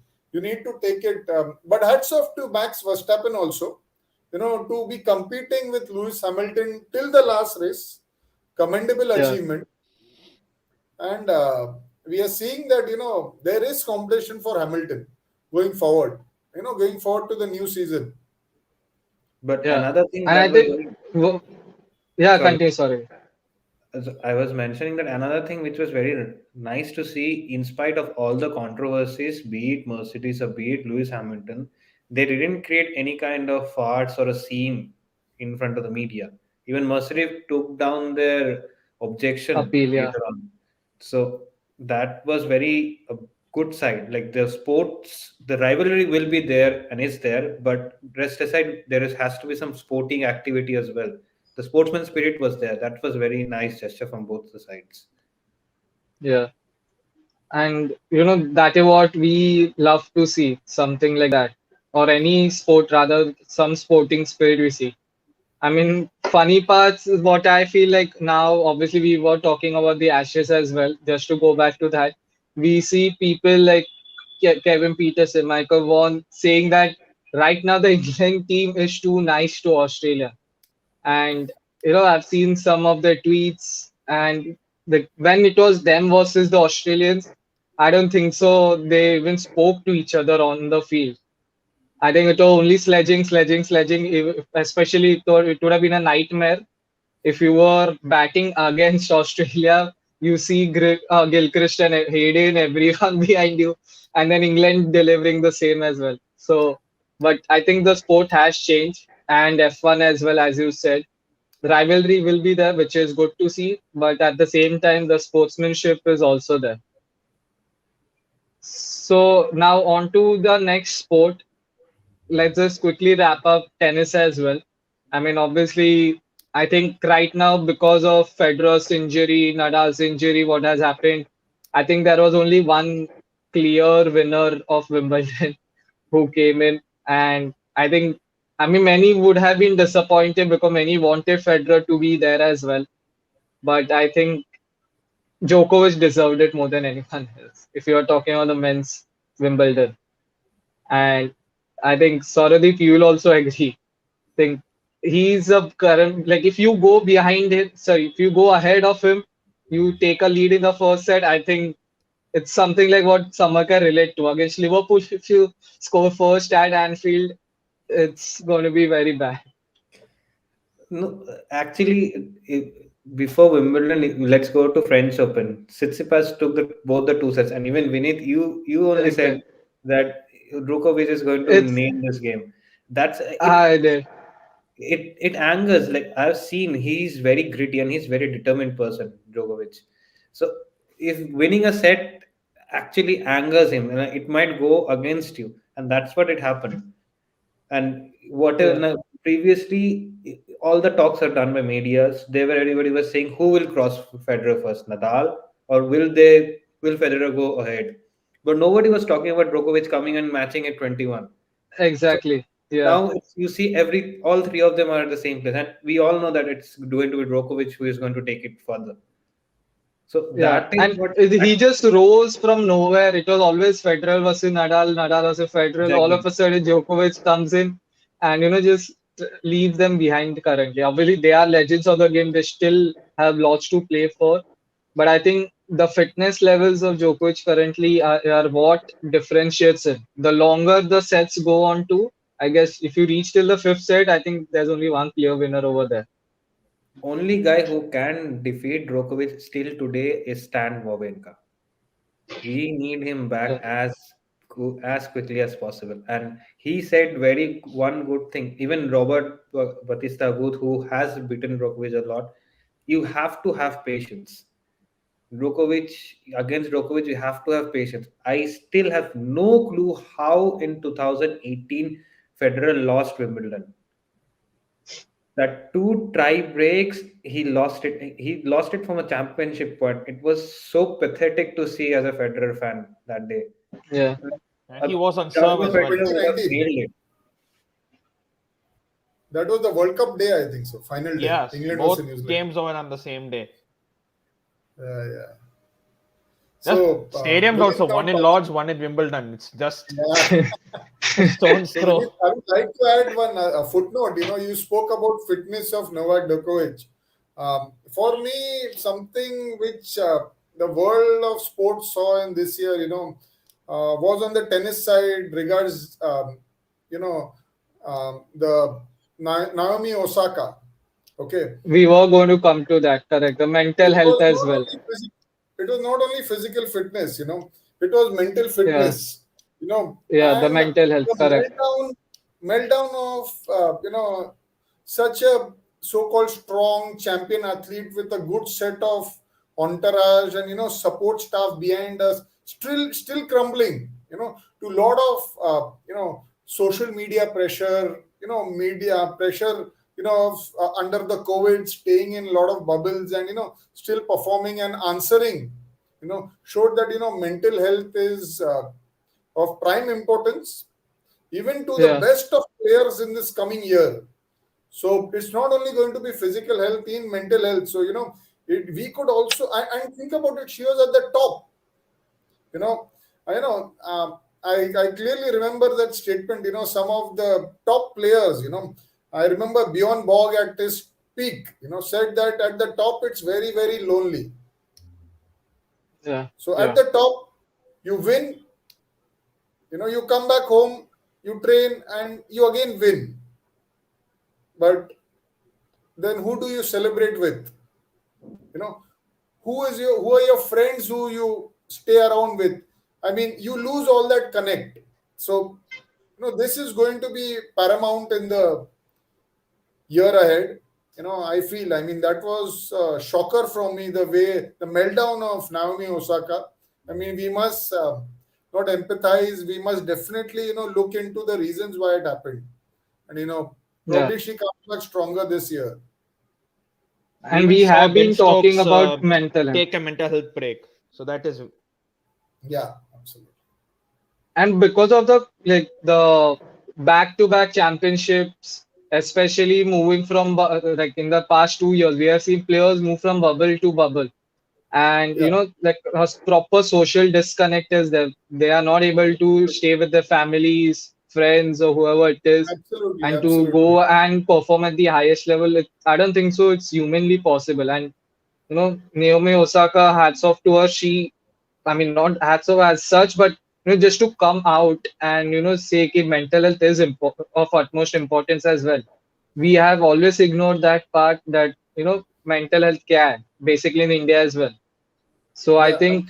to take it. But hats off to Max Verstappen also. To be competing with Lewis Hamilton till the last race, commendable yeah, achievement, and we are seeing that there is competition for Hamilton going forward. Going forward to the new season. But yeah. another thing And that I was think, very yeah, sorry. continue. Sorry. As I was mentioning that another thing which was very nice to see, in spite of all the controversies, be it Mercedes or be it Lewis Hamilton, they didn't create any kind of farce or a scene in front of the media. Even Mercedes took down their objection Appeal, yeah. later on. So that was very a good side. Like the sports, the rivalry will be there and is there, but rest aside, has to be some sporting activity as well. The sportsman spirit was there. That was very nice gesture from both the sides. Yeah. And that is what we love to see, something like that. Or any sport, rather, some sporting spirit we see. I mean, funny parts is what I feel like now. Obviously, we were talking about the Ashes as well. Just to go back to that, we see people like Kevin Peterson, Michael Vaughan saying that right now the England team is too nice to Australia. And I've seen some of the tweets, and when it was them versus the Australians, I don't think so. They even spoke to each other on the field. I think it was only sledging, sledging, sledging. Especially it would have been a nightmare if you were batting against Australia. You see Gilchrist and Hayden, everyone behind you, and then England delivering the same as well. So, but I think the sport has changed, and F1 as well, as you said. The rivalry will be there, which is good to see, but at the same time, the sportsmanship is also there. So now on to the next sport. Let's just quickly wrap up tennis as well. I mean, obviously, I think right now, because of Federer's injury, Nadal's injury, what has happened, I think there was only one clear winner of Wimbledon who came in. And I mean, many would have been disappointed because many wanted Federer to be there as well. But I think Djokovic deserved it more than anyone else, if you are talking about the men's Wimbledon. And I think Sauradeep, you will also agree. Think he's a current, like if you go behind him, sorry, if you go ahead of him, you take a lead in the first set. I think it's something like what Samar can relate to against Liverpool. If you score first at Anfield, it's going to be very bad. No, actually, before Wimbledon, let's go to French Open. Tsitsipas took both the two sets, and even Vinith, you only said Exactly. that Djokovic is going to It's nail this game. That's I did. it angers. Like I've seen, he's very gritty and he's very determined person, Djokovic. So if winning a set actually angers him, it might go against you, and that's what it happened. And whatever Yeah, now, previously, all the talks are done by medias. They were everybody was saying who will cross Federer first, Nadal, or will Federer go ahead? But nobody was talking about Djokovic coming and matching at 21. So exactly. Yeah. now you see all three of them are at the same place, and we all know that it's going to be Djokovic who is going to take it further. So Yeah, that is and what he just rose from nowhere. It was always Federer versus Nadal, Nadal versus Federer. All exactly. of a sudden, Djokovic comes in and just leaves them behind currently. Obviously, they are legends of the game. They still have lots to play for. But I think the fitness levels of Djokovic currently are what differentiates him. The longer the sets go on to, I guess if you reach till the fifth set, I think there's only one clear winner over there. Only guy who can defeat Djokovic still today is Stan Wawrinka. We need him back Yeah, as quickly as possible. And he said very one good thing. Even Robert Batista Agut, who has beaten Djokovic a lot, you have to have patience. Djokovic against Djokovic, you have to have patience. I still have no clue how in 2018 Federer lost Wimbledon. That two tie breaks, he lost it from a championship point. It was so pathetic to see as a Federer fan that day. yeah, And A he was on That serve Roger was as well. Federer would have 2019. nailed it. That was the World Cup day, I think so. Final day. Yes, England versus New both Zealand. games were on the same day. Yeah. Just So stadiums moving also, now one in to Lords, one in Wimbledon. It's just yeah. a stone's So throw. I would like to add one a footnote. You spoke about fitness of Novak Djokovic. For me, something which the world of sports saw in this year, was on the tennis side regards, you know, the Naomi Osaka. Okay, we were going to come to that, correct? The mental it health was as not well. only it was not only physical fitness, it was mental Yeah, fitness, yeah, the and mental health, the correct. meltdown of such a so-called strong champion athlete with a good set of entourage and support staff behind us, still crumbling, to a lot of social media pressure, media pressure, under the COVID, staying in a lot of bubbles and still performing and answering, showed that mental health is of prime importance even to the Yeah, best of players in this coming year. So it's not only going to be physical health in mental health. So we could also and think about it. She was at the top. You know, I clearly remember that statement. Some of the top players. I remember Bjorn Borg at his peak. Said that at the top it's very very lonely. yeah, So at yeah, the top, you win. You come back home, you train, and you again win. But then who do you celebrate with? You know, who are your friends who you stay around with? I mean, you lose all that connect. So, this is going to be paramount in the year ahead. I feel, I mean, that was a shocker from me, the meltdown of Naomi Osaka. I mean, we must not empathize. We must definitely, look into the reasons why it happened. And, yeah. probably she comes back stronger this year. We And even we saw have Ben been talking Stokes about mental health. take a mental health break. So that is Yeah, absolutely. And because of the back-to-back championships, especially moving from like in the past 2 years, we have seen players move from bubble to bubble, and Yeah, like a proper social disconnect is there. They are not able to stay with their families. friends or whoever it is, Absolutely, and to absolutely. go and perform at the highest level, I don't think so. It's humanly possible. And Naomi Osaka, hats off to her. I mean, not hats off as such, but just to come out and say that mental health is of utmost importance as well. We have always ignored that part, that mental health care basically in India as well. So I Yeah, think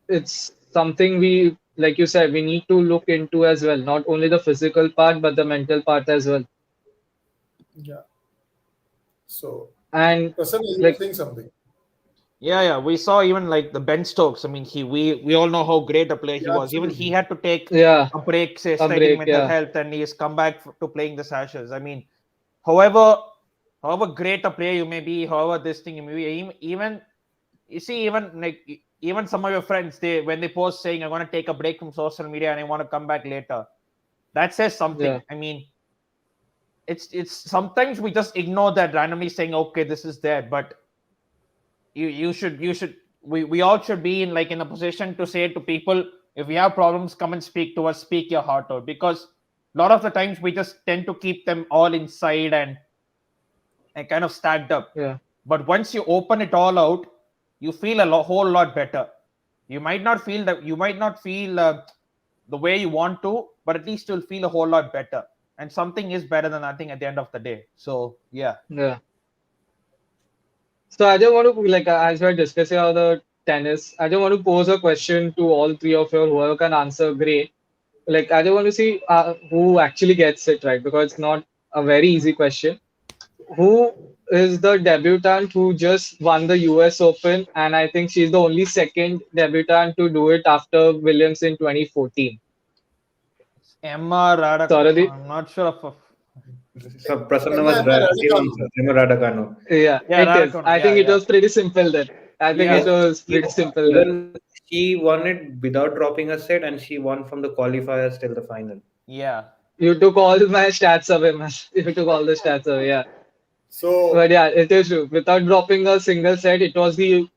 it's something we, like you said, we need to look into as well. Not only the physical part, but the mental part as well. yeah. So, And Prasanna, you were like, saying something. Yeah. We saw even like the Ben Stokes. I mean, we all know how great a player he Yeah, was. Even he absolutely. had to take yeah, a break, say, a citing break, mental yeah, health, and he has come back to playing the Ashes. I mean, however, however great a player you may be, however this thing you may be, even you see, even like even some of your friends, they when they post saying, "I'm going to take a break from social media and I want to come back later," that says something. yeah, I mean, it's sometimes we just ignore that randomly saying, "Okay, this is there," but you should we all should be in like in a position to say to people, if you have problems, come and speak to us, speak your heart out, because a lot of the times we just tend to keep them all inside and kind of stacked up. yeah, But once you open it all out, you feel whole lot better. You might not feel the way you want to, but at least you'll feel a whole lot better. And something is better than nothing at the end of the day. So yeah. yeah. So I just want to, like, as we're discussing about the tennis, I just want to pose a question to all three of you. Whoever can answer, great. Like, I just want to see who actually gets it right, because it's not a very easy question. Who is the debutant who just won the US Open? And I think she's the only second debutant to do it after Williams in 2014. Emma Radak, Sorry. I'm not sure of. So Prasanna was Emma asking Raducanu. on Emma Radakano. Yeah, Yeah, it is. Raducanu. I think Yeah, it yeah. was pretty simple then. I think Yeah. it Yes, was she, pretty simple then. even she won it without dropping a set, and she won from the qualifiers till the final. Yeah. You took all my stats away, man. You took all the stats away, yeah. So, But yeah, it is true. Without dropping a single set, it was the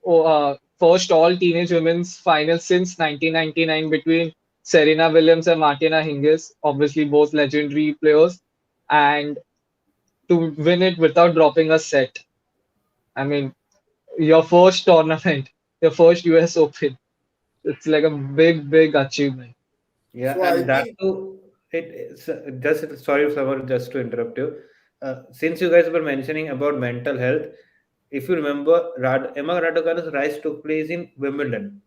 first all teenage women's final since 1999 between Serena Williams and Martina Hingis, obviously both legendary players, and to win it without dropping a set. I mean, your first tournament, your first US Open. It's like a big, big achievement. Yeah, I and that think, too. It's just sorry, Samar, just to interrupt you. Since you guys were mentioning about mental health, if you remember, Emma Raducanu's rise took place in Wimbledon,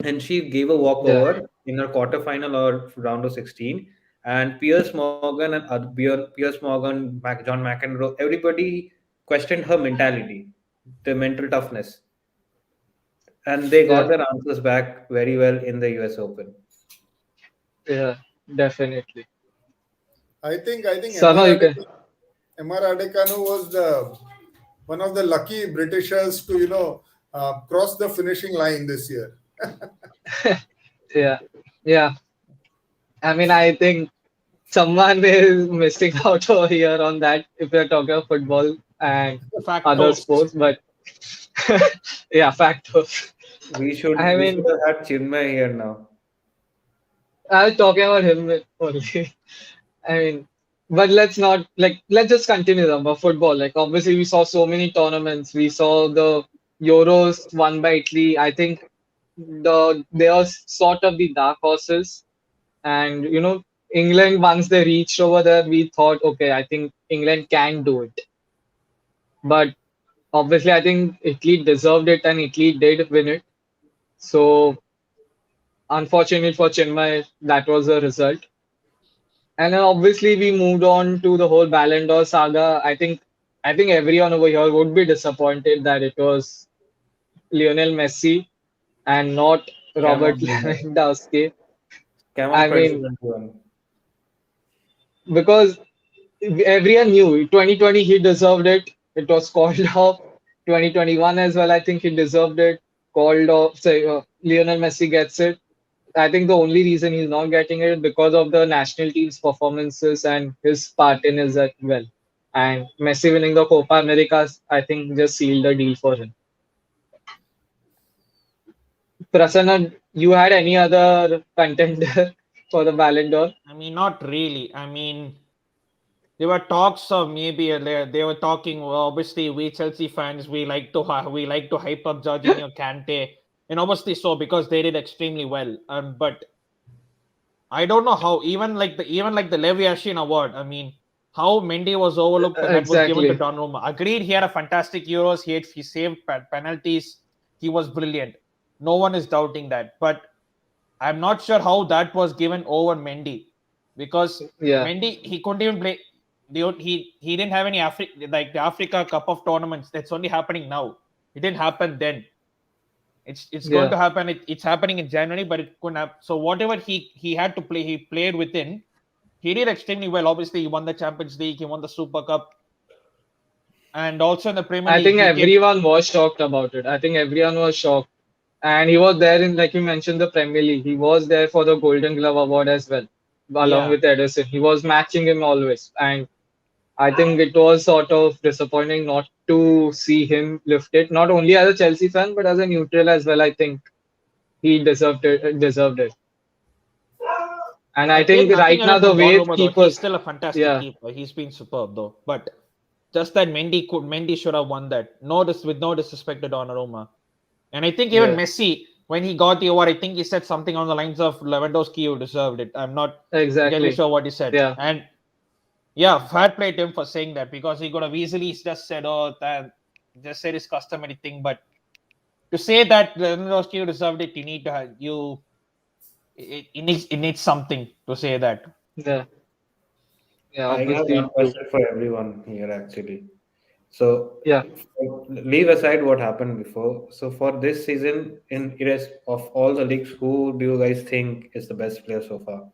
and she gave a Yeah, walkover in her quarterfinal or round of 16. And Piers Morgan and Piers Morgan, John McEnroe, everybody questioned her mentality, the mental toughness, and they got yeah, their answers back very well in the US Open. yeah, definitely. I think So now you can. Emma Raducanu was the one of the lucky Britishers to cross the finishing line this year. Yeah, yeah. I mean, I think someone is missing out over here on that if we're talking of football and other Factos. sports, but yeah, factors. I We should mean, have had Chinmay here now. I was talking about him only. I mean, but let's just continue about football. Like, obviously, we saw so many tournaments. We saw the Euros won by Italy. I think they are sort of the dark horses. And England, once they reached over there, we thought, okay, I think England can do it. But obviously, I think Italy deserved it and Italy did win it. So unfortunately for Chinmay, that was the result. And then obviously we moved on to the whole Ballon d'Or saga. I think everyone over here would be disappointed that it was Lionel Messi and not Come Robert on, Boomer. Lewandowski. Come on, I mean, President One. because everyone knew 2020 he deserved it. It was called off. 2021 as well. I think he deserved it. Called off. Say Lionel Messi gets it. I think the only reason he's not getting it is because of the national team's performances and his part in it as well. And Messi winning the Copa America, I think, just sealed the deal for him. Prasanna, you had any other contender? for the Ballon d'Or? I mean, not really. I mean, there were talks of maybe they were talking. Well, obviously, we Chelsea fans we like to hype up Jorginho, Kante, and obviously so because they did extremely well. But I don't know how even like the Lev Yashin award. I mean, how Mendy was overlooked when that was given to Exactly. Donnarumma. Agreed, he had a fantastic Euros. He saved penalties. He was brilliant. No one is doubting that. But I'm not sure how that was given over Mendy because Yeah, Mendy he couldn't even play. He didn't have any the Africa Cup of tournaments. That's only happening now. It didn't happen then. It's going yeah. to happen. It's happening in January, but it couldn't happen. So whatever he had to play, he played within. He did extremely well. Obviously, he won the Champions League. He won the Super Cup, and also in the Premier I League, think he came. everyone was shocked about it. I think everyone was shocked. And he was there in, like you mentioned, the Premier League. He was there for the Golden Glove Award as well, along Yeah, with Ederson. He was matching him always. And I think it was sort of disappointing not to see him lift it, not only as a Chelsea fan, but as a neutral as well. I think he deserved it. And I I take think nothing right away now the from way Donnarumma though. He's keepers, still a fantastic yeah, keeper. He's been superb though. But just that Mendy should have won that. With no disrespect to Donnarumma. And I think even yeah, Messi, when he got the award, I think he said something on the lines of Lewandowski, you deserved it. I'm not entirely exactly, sure what he said. yeah, And yeah, fair play to him for saying that because he could have easily just said, "Oh, that just said his customary thing." But to say that Lewandowski you deserved it, you need to have you. It needs something to say that. yeah, yeah. I have Obviously, one true. question for everyone here actually. So Yeah. leave aside what happened before. So for this season, in rest of all the leagues, who do you guys think is the best player so far?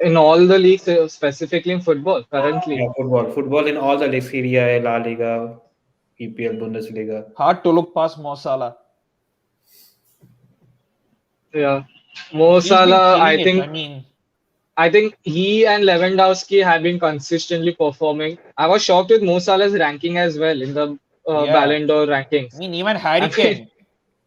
In all the leagues, specifically in football, currently, Yeah, football in all the leagues, Serie A, La Liga, EPL, Bundesliga. Hard to look past Mo Salah. yeah. Mo He's been Salah, killing it. I mean, I think he and Lewandowski have been consistently performing. I was shocked with Mo Salah's ranking as well in the yeah. Ballon d'Or I rankings. mean, even I Harry mean, Kane,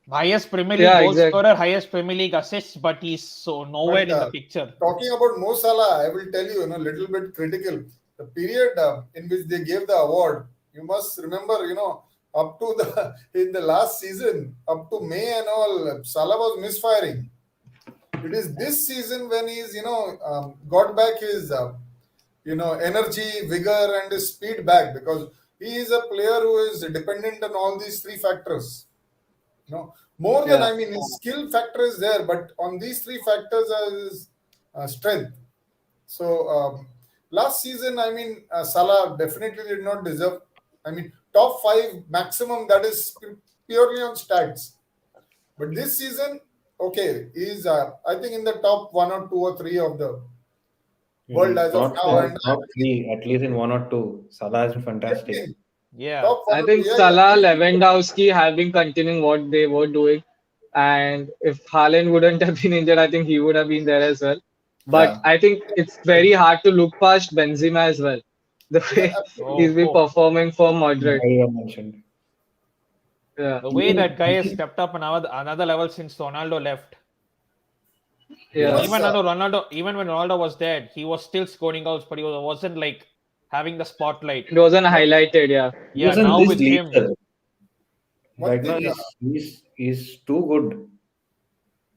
highest Premier League yeah, goal exactly. scorer, highest Premier League assists, but he's so nowhere But in the picture. talking about Mo Salah, I will tell you, little bit critical. The period in which they gave the award, you must remember, up to the in the last season, up to May and all, Salah was misfiring. It is this season when he's, got back his, energy, vigor, and his speed back because he is a player who is dependent on all these three factors. More than Yeah, his skill factor is there, but on these three factors are his strength. So last season, Salah definitely did not deserve. Top five maximum that is purely on stats. But this season, okay, he's I think in the top one or two or three of the world as of Not now, yeah. and top three, at least in one or two. Salah has been fantastic. getting Yeah. top one I or two. think Yeah, yeah. Salah, Lewandowski have been continuing what they were doing. And if Haaland wouldn't have been injured, I think he would have been there as well. But Yeah. I think it's very hard to look past Benzema as well. The Yeah, way he's Oh, absolutely. been oh. performing for Madrid. Everyone mentioned. Yeah, The way Even that guy has stepped up another level since Ronaldo left. yeah, Plus, Even when Ronaldo was dead, he was still scoring goals, but he wasn't like having the spotlight. it wasn't one, highlighted. Yeah, he Yeah, wasn't now this with him, lethal. one Right now thing, he's too good.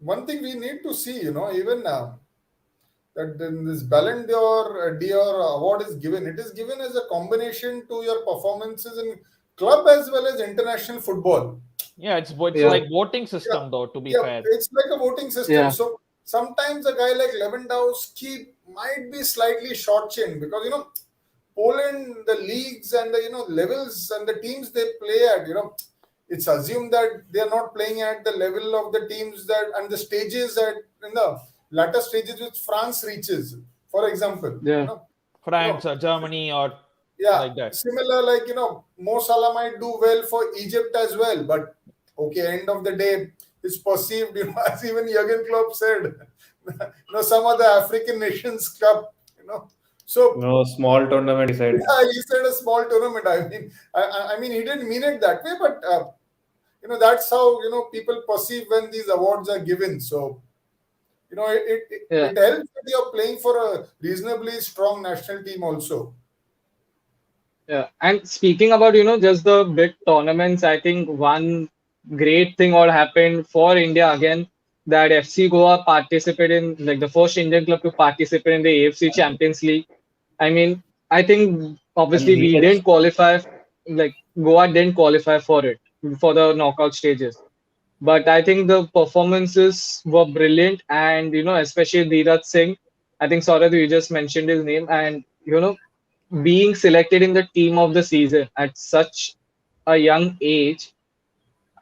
one thing we need to see, even that in this Ballon d'Or award is given. It is given as a combination to your performances in club as well as international football. yeah, it's yeah, like voting Yeah, system though. To be yeah, fair, it's like a voting system. yeah, So sometimes a guy like Lewandowski might be slightly shortchanged because Poland, the leagues and the levels and the teams they play at, it's assumed that they are not playing at the level of the teams that and the stages that in the latter stages which France reaches. For example, yeah, you know, France or Germany or yeah, like that. similar like Mo Salah might do well for Egypt as well, but okay, end of the day, it's perceived, as even Jurgen Klopp said, some other African nations club, so No small tournament, he said. yeah, he said a small tournament. I mean, he didn't mean it that way, but that's how people perceive when these awards are given. So Yeah. it helps that you're playing for a reasonably strong national team also. Yeah, and speaking about, just the big tournaments, I think one great thing what happened for India again, that FC Goa participated in, like, the first Indian club to participate in the AFC Champions League. I mean, I think And obviously we Dheeraj, didn't qualify, like Goa didn't qualify for it, for the knockout stages. But I think the performances were brilliant, and especially Dheeraj Singh. I think Saurabh, you just mentioned his name, and being selected in the team of the season at such a young age,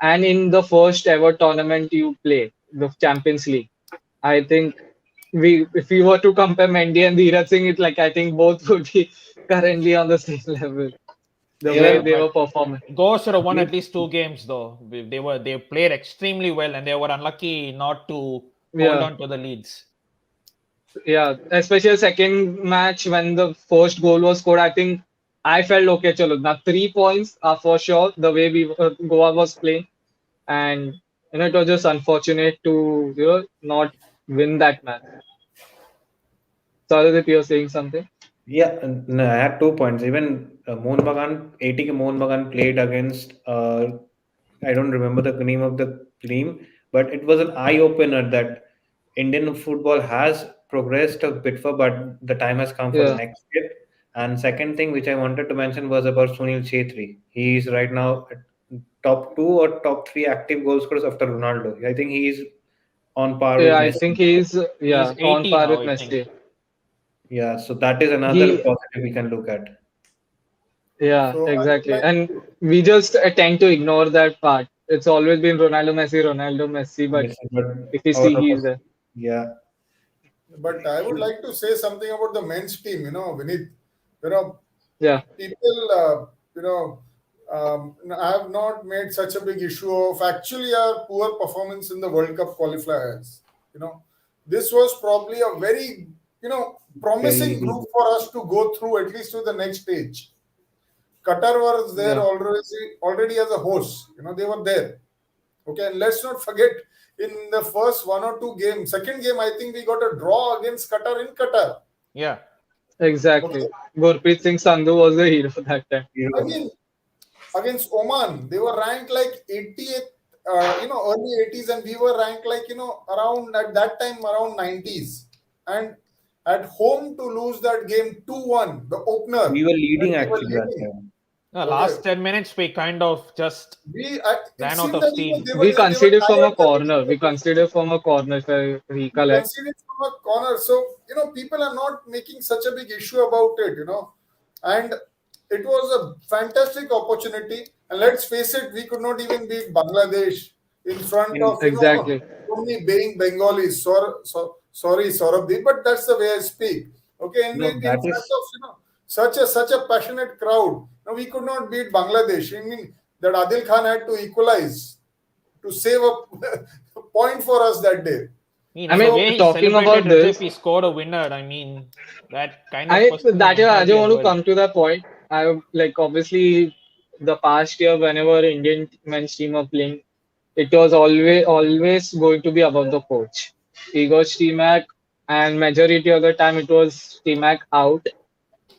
and in the first ever tournament you play, the Champions League. I think if we were to compare Mendy and Dheeraj Singh, it's like I think both would be currently on the same level, the Yeah, way even they but were performing. Goa should have won at you- least 2 games though. They played extremely well and they were unlucky not to hold Yeah, on to the leads. yeah. Especially the second match when the first goal was scored, I think I felt okay, chalo, now 3 points are for sure the way Goa was playing. And it was just unfortunate to not win that match. Sorry that you're saying something. yeah, no, I had 2 points. Even Mohun Bagan, 80 Mohun Bagan played against, I don't remember the name of the team, but it was an eye opener that Indian football has progressed a bit for, but the time has come for the Yeah, next step. And second thing which I wanted to mention was about Sunil Chhetri. He is right now at top two or top three active goal scorers after Ronaldo. I think he is on par yeah. with I think Messi. he's He's on 80 par now, with I think. Messi. Yeah, so that is another He positive we can look at. Yeah, So I would exactly. like And we just tend to ignore that part. It's always been Ronaldo, Messi. But Messi, but if you out see, of he's us, there. yeah, But I would like to say something about the men's team. Vinith, you know, Yeah, people, I have not made such a big issue of actually our poor performance in the World Cup qualifiers. You know, this was probably a very, very promising easy. group for us to go through at least to the next stage. Qatar was there yeah, already as a host. They were there. Okay, and let's not forget in the first one or two games, second game, I think we got a draw against Qatar in Qatar. Yeah. Okay, exactly. Gurpreet Singh Sandhu was the hero that time. I Hero. mean, against Oman, they were ranked like 80th, early 80s, and we were ranked like, around at that time around 90s. And at home to lose that game 2-1, the opener, We were when leading we were actually that leading. time. The Okay, last 10 minutes we kind of just it ran out seemed of that steam. they were tired. We considered from a corner, if I We recollect. conceded from a corner. So, people are not making such a big issue about it. And it was a fantastic opportunity. And let's face it, we could not even beat Bangladesh in front In of, Exactly. so many being Bengalis. Sorry, Saurabh, but that's the way I speak. Okay, and no, in that front is of, such a passionate crowd. We could not beat Bangladesh. I mean, that Adil Khan had to equalize to save a point for us that day. I mean, I and the mean, So way he talking celebrated about as if this, he scored a winner, I mean, that kind of I puts him in that year I entirely just a want to world. come to that point. I like obviously the past year whenever Indian men's team are playing, it was always going to be about the coach. Igor Stimac, and majority of the time it was Stimac out.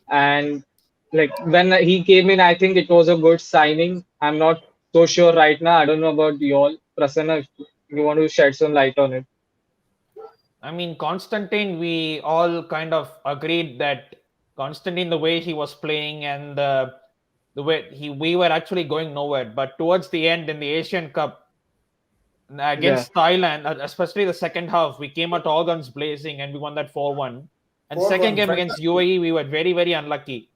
And like when he came in, I think it was a good signing. I'm not so sure right now. I don't know about you all. Prasanna, if you want to shed some light on it. I mean, Constantine, we all kind of agreed that Constantine, the way he was playing and the way we were actually going nowhere. But towards the end in the Asian Cup Yeah, against Thailand, especially the second half, we came out all guns blazing and we won that 4-1. And second 4-1, game against fantastic. UAE, we were very, very unlucky.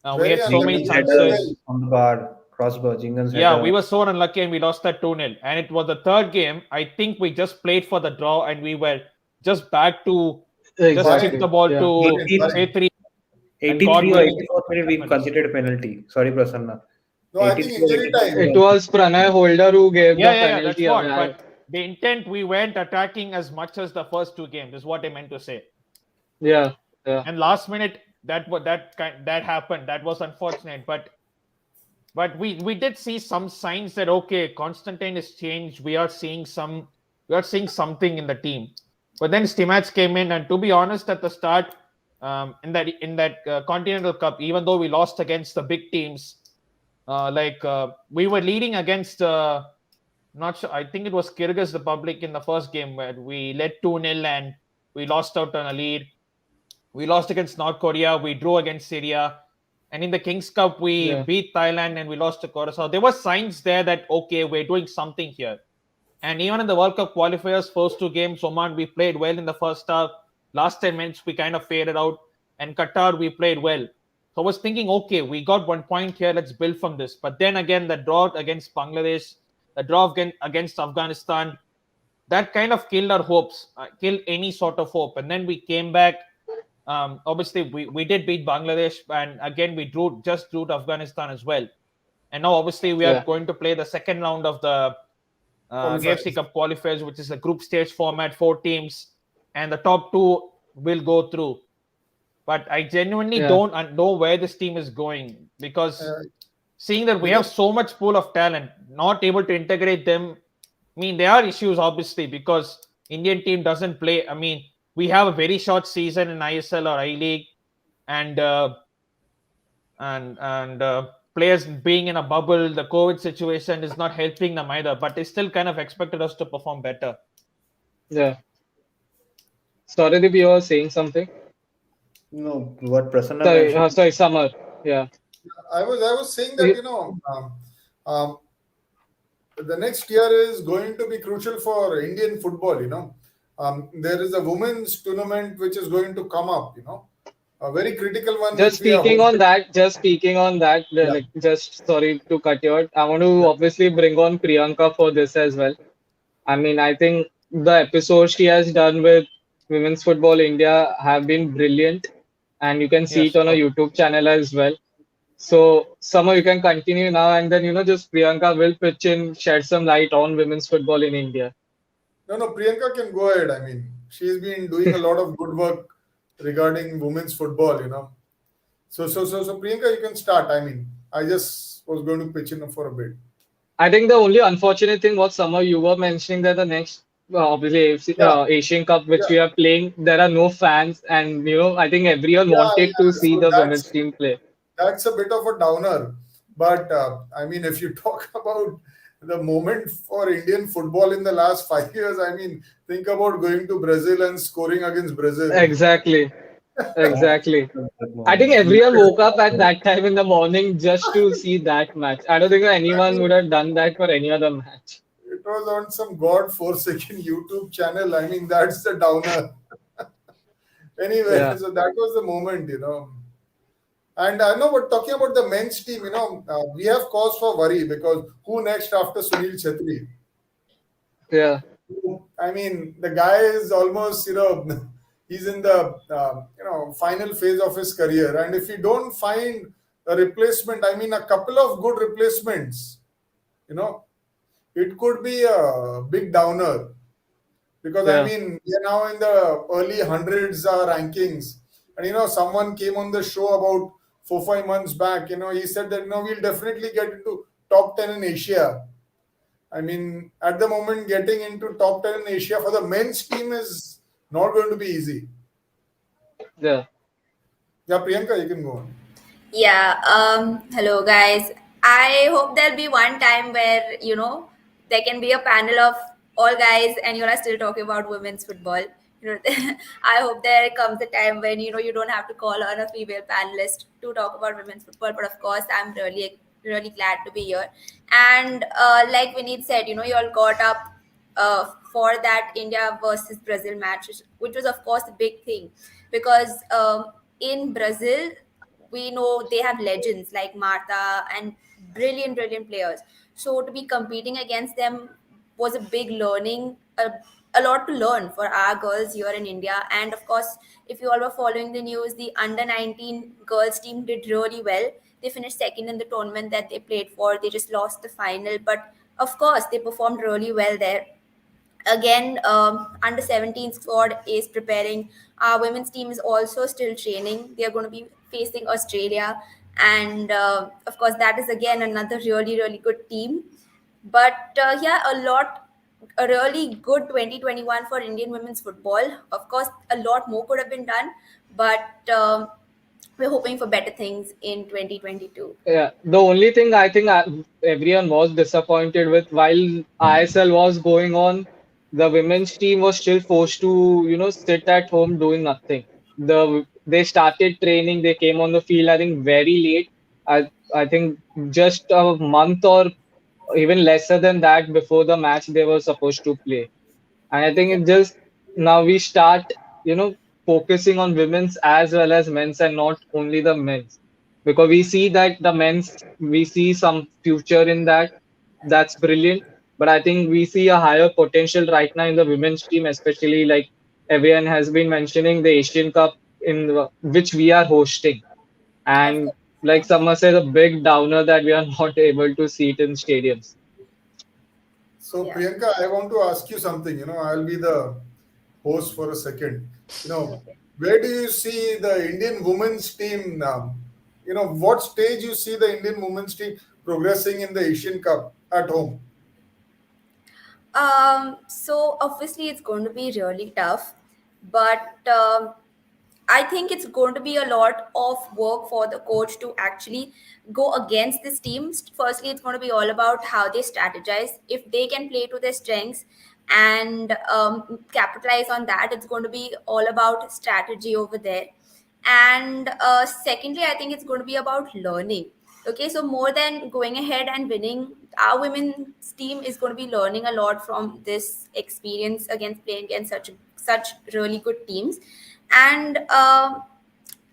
We Very had so many unlucky. Jingan's They played header well. chances. on the bar, crossbar, Jingan's Yeah, we header. were so unlucky and we lost that 2-0. And it was the third game. I think we just played for the draw and we were just back to just chip Buying, the exactly. ball Yeah. to buying. 80, Chetri, and God 83 or willing, 84th minute, we happens. conceded a penalty. Sorry, Prasanna. No, I think 83 or injury 84th time. It minute. was Pranay Holder who gave the Yeah, that's penalty what. away. But the intent, we weren't attacking as much as the first 2 games, is what I meant to say. Yeah, yeah, And last minute, that happened. That was unfortunate. But we did see some signs that okay, Constantine is changed. We are seeing something in the team. But then Stimac came in, and to be honest, at the start, in that Continental Cup, even though we lost against the big teams, we were leading against not sure. I think it was Kyrgyz Republic in the first game where we led 2-0 and we lost out on a lead. We lost against North Korea. We drew against Syria. And in the Kings Cup, we Yeah, beat Thailand and we lost to Korea. So there were signs there that, okay, we're doing something here. And even in the World Cup qualifiers, first two games, Oman, we played well in the first half. Last 10 minutes, we kind of faded out. And Qatar, we played well. So I was thinking, okay, we got 1 point here. Let's build from this. But then again, the draw against Bangladesh, the draw against Afghanistan, that kind of killed our hopes, killed any sort of hope. And then we came back. Obviously, we did beat Bangladesh. And again, we just drew to Afghanistan as well. And now, obviously, we are yeah, going to play the second round of the AFC Qualifiers. Cup qualifiers, which is a group stage format, 4 teams, and the top two will go through. But I genuinely yeah. don't know where this team is going, because Uh, seeing that we have because so much pool of talent, not able to integrate them. I mean, there are issues obviously because Indian team doesn't play. I mean, we have a very short season in ISL or I League, and players being in a bubble, the COVID situation is not helping them either. But they still kind of expected us to perform better. Yeah. Sorry, Deep, you were saying something. No, what Prasanna Sorry, mentioned. sorry, Summer. Yeah. I was saying that You- um, the next year is going to be crucial for Indian football. There is a women's tournament which is going to come up. A very critical one Just which we are speaking on hosting. that, just speaking on that, Yeah, like, just sorry to cut you out. I want to yeah, obviously bring on Priyanka for this as well. I mean, I think the episodes she has done with Women's Football India have been brilliant, and you can see it Yes. on a Oh, YouTube channel as well. So, Summer, you can continue now, and then just Priyanka will pitch in, shed some light on women's football in India. no, no, Priyanka can go ahead. I mean, she's been doing a lot of good work regarding women's football. So Priyanka, you can start. I mean, I just was going to pitch in for a bit. I think the only unfortunate thing was, Summer, you were mentioning that the next, obviously, AFC, Yeah, Asian Cup, which yeah, we are playing, there are no fans, and I think everyone yeah, wanted to yeah. see So the women's that's team play. that's a bit of a downer. But I mean, if you talk about the moment for Indian football in the last 5 years, I mean, think about going to Brazil and scoring against Brazil. Exactly, That exactly. was that I think moment. everyone woke up at that time in the morning just to see that match. I don't think I anyone would mean, have done that for any other match. it was on some god-forsaken YouTube channel. I mean, that's the downer. Anyway, Yeah, so that was the moment. And I know, but talking about the men's team, we have cause for worry because who next after Sunil Chhetri? yeah, I mean, the guy is almost, he's in the, final phase of his career. And if you don't find a replacement, I mean, a couple of good replacements, you know, it could be a big downer. Because, I yeah, mean, we are now in the early hundreds rankings. And, someone came on the show about 4, 5 months back, he said that, we'll definitely get into top 10 in Asia. I mean, at the moment, getting into top 10 in Asia for the men's team is not going to be easy. yeah, Yeah, Priyanka, you can go on. Yeah, hello guys. I hope there'll be one time where, there can be a panel of all guys and you are still talking about women's football. You know, I hope there comes a time when, you don't have to call on a female panelist to talk about women's football. But of course, I'm really, really glad to be here. And like Vineet said, you all got up for that India versus Brazil match, which was, of course, a big thing because in Brazil, we know they have legends like Martha and brilliant, brilliant players. So to be competing against them was a big learning, a lot to learn for our girls here in India. And of course, if you all were following the news, the under 19 girls team did really well. They finished second in the tournament that they played for. They just lost the final, but of course, they performed really well there. Again, under 17 squad is preparing. Our women's team is also still training. They are going to be facing Australia, and of course that is again another really, really good team. But yeah, a lot a really good 2021 for Indian women's football. Of course, a lot more could have been done, but we're hoping for better things in 2022. Yeah, the only thing I think everyone was disappointed with while ISL was going on, the women's team was still forced to, sit at home doing nothing. They started training, they came on the field, I think very late. I think just a month or even lesser than that before the match they were supposed to play. And I think Yeah, it just now we start, focusing on women's as well as men's and not only the men's. Because we see that the men's, we see some future in that. That's brilliant. But I think we see a higher potential right now in the women's team, especially like everyone has been mentioning the Asian Cup which we are hosting. of And course. like someone said, a big downer that we are not able to see it in stadiums. So Yeah. Priyanka, I want to ask you something. I'll be the host for a second. Okay. Where do you see the Indian women's team now? What stage you see the Indian women's team progressing in the Asian Cup at home? So obviously it's going to be really tough, but I think it's going to be a lot of work for the coach to actually go against this team. Firstly, it's going to be all about how they strategize. If they can play to their strengths and capitalize on that, it's going to be all about strategy over there. And secondly, I think it's going to be about learning. Okay, so more than going ahead and winning, our women's team is going to be learning a lot from this experience against playing against such really good teams. And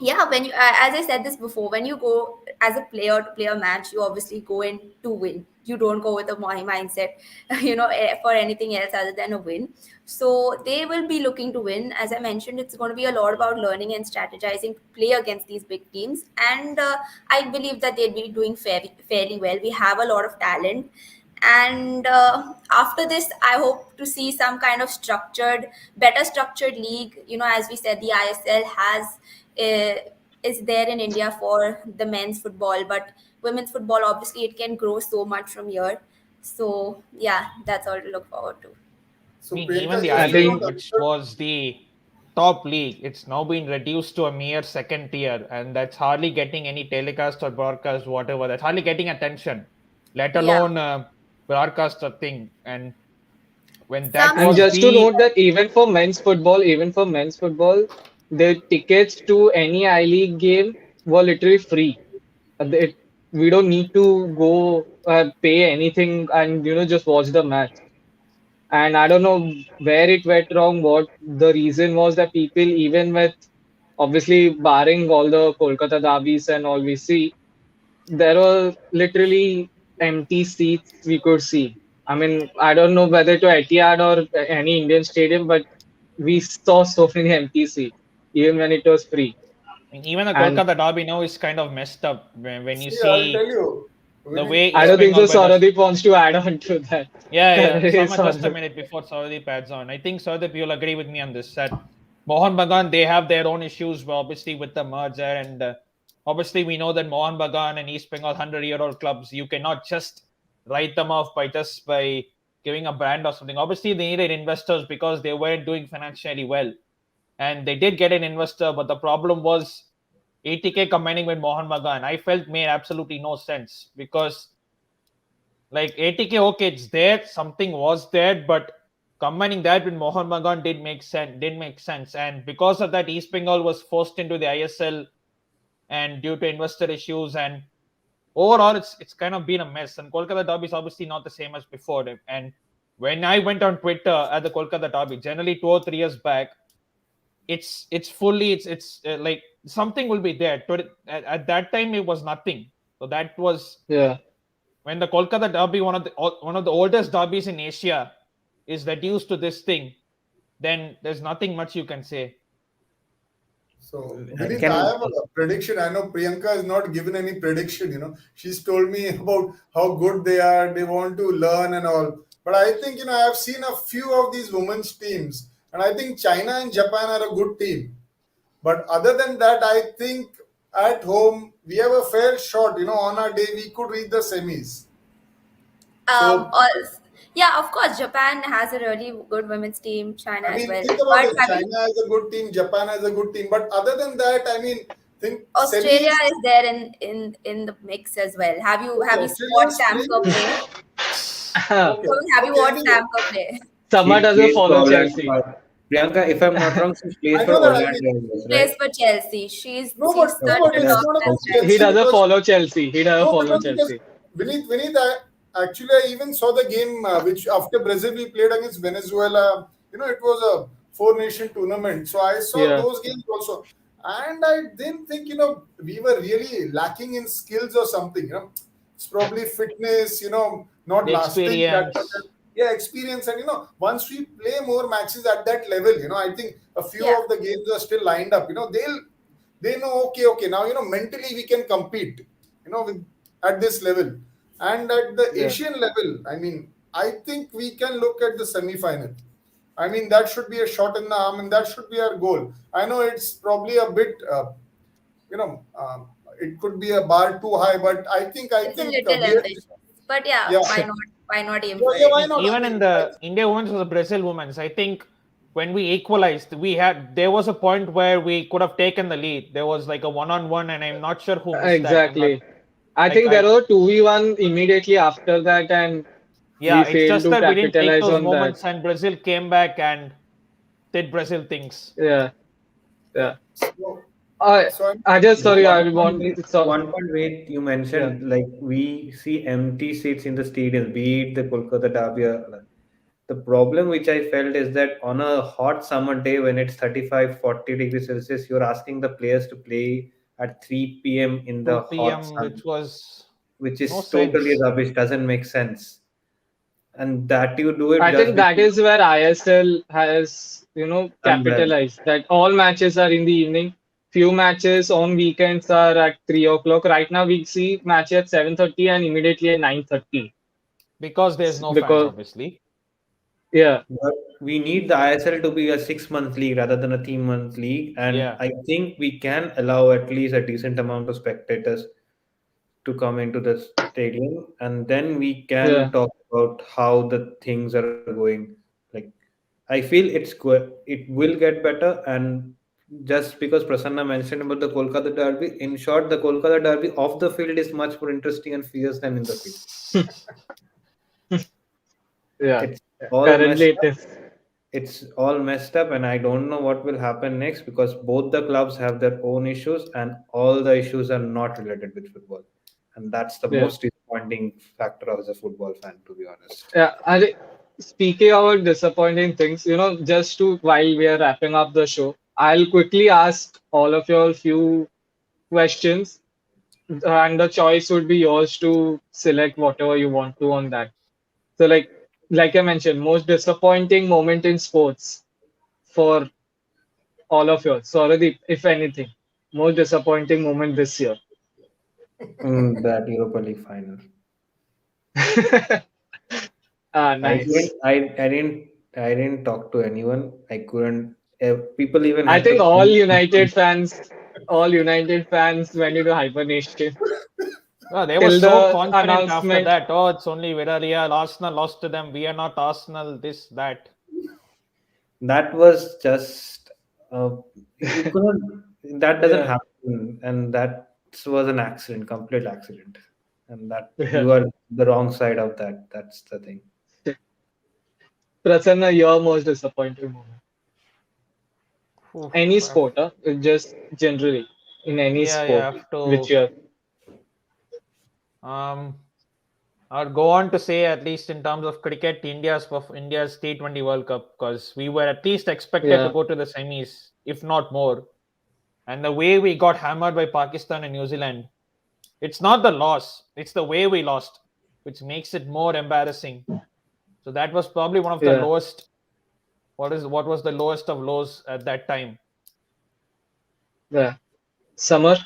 yeah, when you as I said this before, when you go as a player to play a match, you obviously go in to win. You don't go with a mindset for anything else other than a win. So they will be looking to win. As I mentioned, it's going to be a lot about learning and strategizing to play against these big teams, and I believe that they'll be doing fairly well. We have a lot of talent, and after this I hope to see some kind of better structured league. As we said, the ISL has is there in India for the men's football, but women's football, obviously it can grow so much from here. So yeah, that's all to look forward to. I So mean, even Priyanka, the you I still I-League, not think which answered. was the top league, it's now been reduced to a mere second tier, and that's hardly getting any telecast or broadcast, whatever. That's hardly getting attention, let Yeah, alone broadcast a thing. And when that some and was states. just to the note that even for men's football, the tickets to any I-League game were literally free. It, we don't need to go pay anything and just watch the match. And I don't know where it went wrong. What the reason was that people, even with obviously barring all the Kolkata derbies and all we see, there were literally empty seats we could see. I mean, I don't know whether to Etihad or any Indian stadium, but we saw so many empty seats, even when it was free. I mean, even the And Kolkata derby now is kind of messed up when you See, I'll tell see you. the Winning. way I East don't think so. Bengal were rushing. Sauradeep wants to add on to that. Yeah, yeah. Sama, just a Sauradeep. minute before Sauradeep adds on. I think Sauradeep, you'll agree with me on this. That Mohan Bagan, they have their own issues, obviously, with the merger. And obviously, we know that Mohan Bagan and East Bengal 100-year-old clubs, you cannot just write them off by giving a brand or something. Obviously, they needed investors because they weren't doing financially well. And they did get an investor, but the problem was ATK combining with Mohan Bagan. I felt made absolutely no sense because like ATK, okay, it's there, something was there, but combining that with Mohan Bagan didn't make sense. And because of that, East Bengal was forced into the ISL and due to investor issues and overall it's kind of been a mess. And Kolkata Derby is obviously not the same as before. And when I went on Twitter at the Kolkata Derby, generally 2 or 3 years back, it's fully it's like something will be there. At that time it was nothing. So that was Yeah. when the Kolkata Derby, one of the oldest derbies in Asia, is reduced to this thing, then there's nothing much you can say. So, I Vineet, I can have a prediction. I know Priyanka has not given any prediction. She's told me about how good they are, they want to learn and all. But I think, I have seen a few of these women's teams, and I think China and Japan are a good team. But other than that, I think at home we have a fair shot. On our day we could reach the semis. Um, So, als- Yeah, of course, Japan has a really good women's team, China I as mean, well. think about But it. have you, China has a good team, Japan has a good team, but other than that, I mean, think Australia semis. is there in the mix as well. Okay, Have you Australia watched is Samco playing. play? Okay, Have you okay. watched Anyway, Samco play? Summer She doesn't plays for follow Orlando. Chelsea. Priyanka, if I'm not wrong, she plays I for know that. I mean, Orlando, I guess, right? Plays for Chelsea. no, She's no, such but a it's That's top not about notch He Chelsea striker. doesn't because follow Chelsea. He doesn't no, follow because Chelsea. Vinith, actually, I even saw the game which after Brazil we played against Venezuela. It was a four-nation tournament, so I saw Yeah, those games also, and I didn't think we were really lacking in skills or something. It's probably fitness. Not The lasting that much. experience. Yeah, experience, and once we play more matches at that level, I think a few Yeah, of the games are still lined up. They know, okay, now mentally we can compete with at this level, and at the yeah. Asian level, I mean, I think we can look at the semi-final. I mean, that should be a shot in the arm, and that should be our goal. I know it's probably a bit you know it could be a bar too high, but I it's a think little we are, ambitious. But yeah, yeah. why not? Why not aim Yeah, for yeah, it? why not? I Even in mean, the India women's or the Brazil women's, I think when we equalized, there was a point where we could have taken the lead. There was like a one-on-one, and I'm not sure who missed that. I'm not Exactly. I like think there I. were 2v1 immediately after that, and Yeah, we it's failed just to that we didn't take capitalize those on that. moments, and Brazil came back and did Brazil things. Yeah, yeah. so, I so I I just sorry. I One want point, so one point wait, you yeah. mentioned like we see empty seats in the stadium, be it the Kolkata Derby. The problem which I felt is that on a hot summer day when it's 35, 40 degrees Celsius, you're asking the players to play at 3 p.m. in the 2 hot p.m., sun, which was which no is totally sense. rubbish, doesn't make sense. And that you do it I just think that because is where ISL has done well. capitalized. That all matches are in the evening. Few matches on weekends are at 3 o'clock. Right now we see match at 7:30 and immediately at 9:30. Because there's no fans, Because obviously. yeah, But we need the ISL to be a 6 month league rather than a 3 month league. And Yeah. I think we can allow at least a decent amount of spectators to come into the stadium. And then we yeah, can talk about how the things are going. Like, I feel it's good. It will get better. And just because Prasanna mentioned about the Kolkata Derby, in short, the Kolkata Derby off the field is much more interesting and fierce than in the field. yeah. It's Yeah. all Currently messed it up. is. It's all messed up, and I don't know what will happen next because both the clubs have their own issues, and all the issues are not related with football. And that's the Yeah. most disappointing factor as a football fan, to be honest. Yeah. And speaking about disappointing things, just to while we are wrapping up the show, I'll quickly ask all of you a few questions, and the choice would be yours to select whatever you want to on that. So like I mentioned, most disappointing moment in sports for all of yours. Sorry, if anything, most disappointing moment this year. That Europa League final. Ah, I couldn't. nice. I didn't talk to anyone. I couldn't. People even I had to think come. all United fans went into hibernation Well, they were till so the confident after announcement. that. Oh, it's only Villarreal. Arsenal lost to them. We are not Arsenal. This, that. That was just. You couldn't. That doesn't Yeah, happen, and that was an accident, complete accident, and that yeah. you are the wrong side of that. That's the thing. Prasanna, your most disappointing moment. Oof, Any I have- sport, huh? Just generally in any yeah, yeah. sport, I have which to. you're. Um, I'd go on to say, at least in terms of cricket, India's T20 World Cup, because we were at least expected to Yeah, go to the semis, if not more. And the way we got hammered by Pakistan and New Zealand, it's not the loss, it's the way we lost, which makes it more embarrassing. So that was probably one of the yeah, lowest. What was the lowest of lows at that time? yeah. Summer.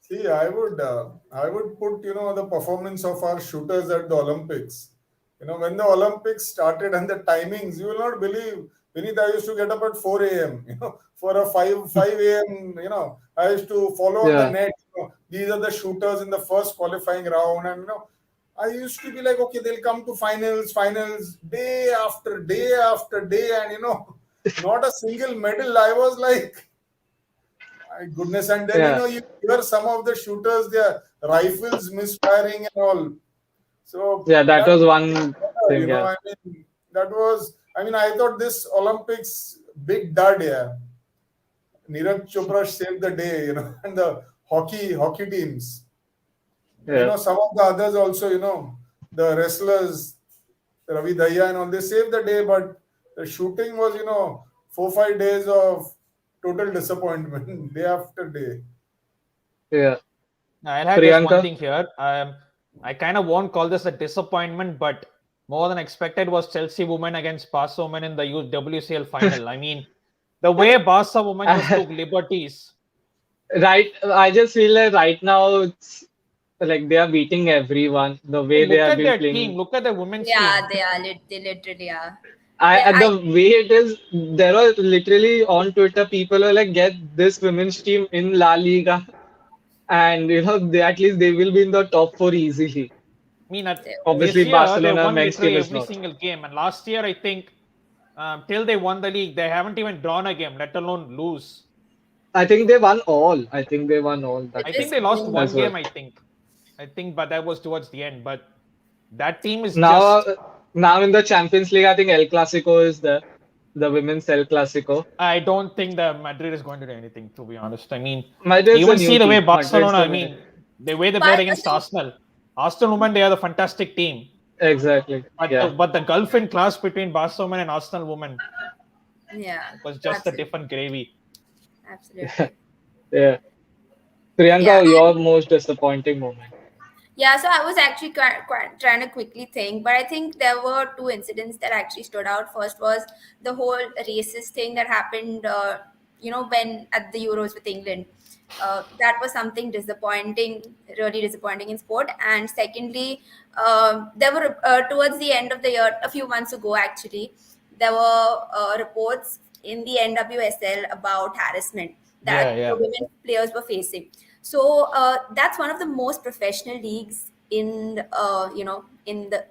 See, I would put the performance of our shooters at the Olympics. When the Olympics started and the timings, you will not believe. Vinith, I used to get up at 4 a.m. For a 5 a.m. I used to follow on the Yeah, net. These are the shooters in the first qualifying round, and I used to be like, okay, they'll come to finals, day after day after day, and not a single medal. I was like, my goodness. And then, Yeah, you hear some of the shooters, their rifles misfiring and all. So yeah, that that, was one thing. Yeah, I mean, I thought this Olympics big dud, yeah. Neeraj Chopra saved the day, and the hockey teams. And, yeah, some of the others also, the wrestlers, Ravi Daya and all, they saved the day, but the shooting was, 4-5 days of total disappointment, day after day. yeah. I'll have just one Priyanka. thing here. I kind of won't call this a disappointment, but more than expected was Chelsea women against Barca women in the WCL final. I mean, the way Barca women just took liberties. Right, I just feel like right now it's like they are beating everyone. The way they Look have at been their team. playing, Look at the women's Yeah, team. they are. They literally are. I They, and I the way it is, there are literally on Twitter people are like, get this women's team in La Liga, and they at least they will be in the top four easily. I mean, they this Obviously, year they Barcelona won men's team literally is every not. single game, and last year I think till they won the league, they haven't even drawn a game, let alone lose. I think they won all. I think they won all They're that I think game just they lost winning. as one well. game. But that was towards the end. But that team is Now, just. now in the Champions League, I think El Clasico is there, the women's El Clasico. I don't think that Madrid is going to do anything. To be honest, I mean, Madrid's a even new see the way team. Madrid's Barcelona. the I winner. mean, the way they played But against Arsenal. Arsenal women, they are the fantastic team. Exactly. But Yeah. the gulf in class between Barcelona women and Arsenal women yeah, was just a absolutely, different gravy. absolutely. Yeah. Yeah, Priyanka, your most disappointing moment. yeah, so I was actually trying to quickly think, but I think there were two incidents that actually stood out. First was the whole racist thing that happened, when at the Euros with England. That was something disappointing, really disappointing in sport. And secondly, there were towards the end of the year, a few months ago actually, there were reports in the NWSL about harassment Yeah, that the yeah. women players were facing. So that's one of the most professional leagues in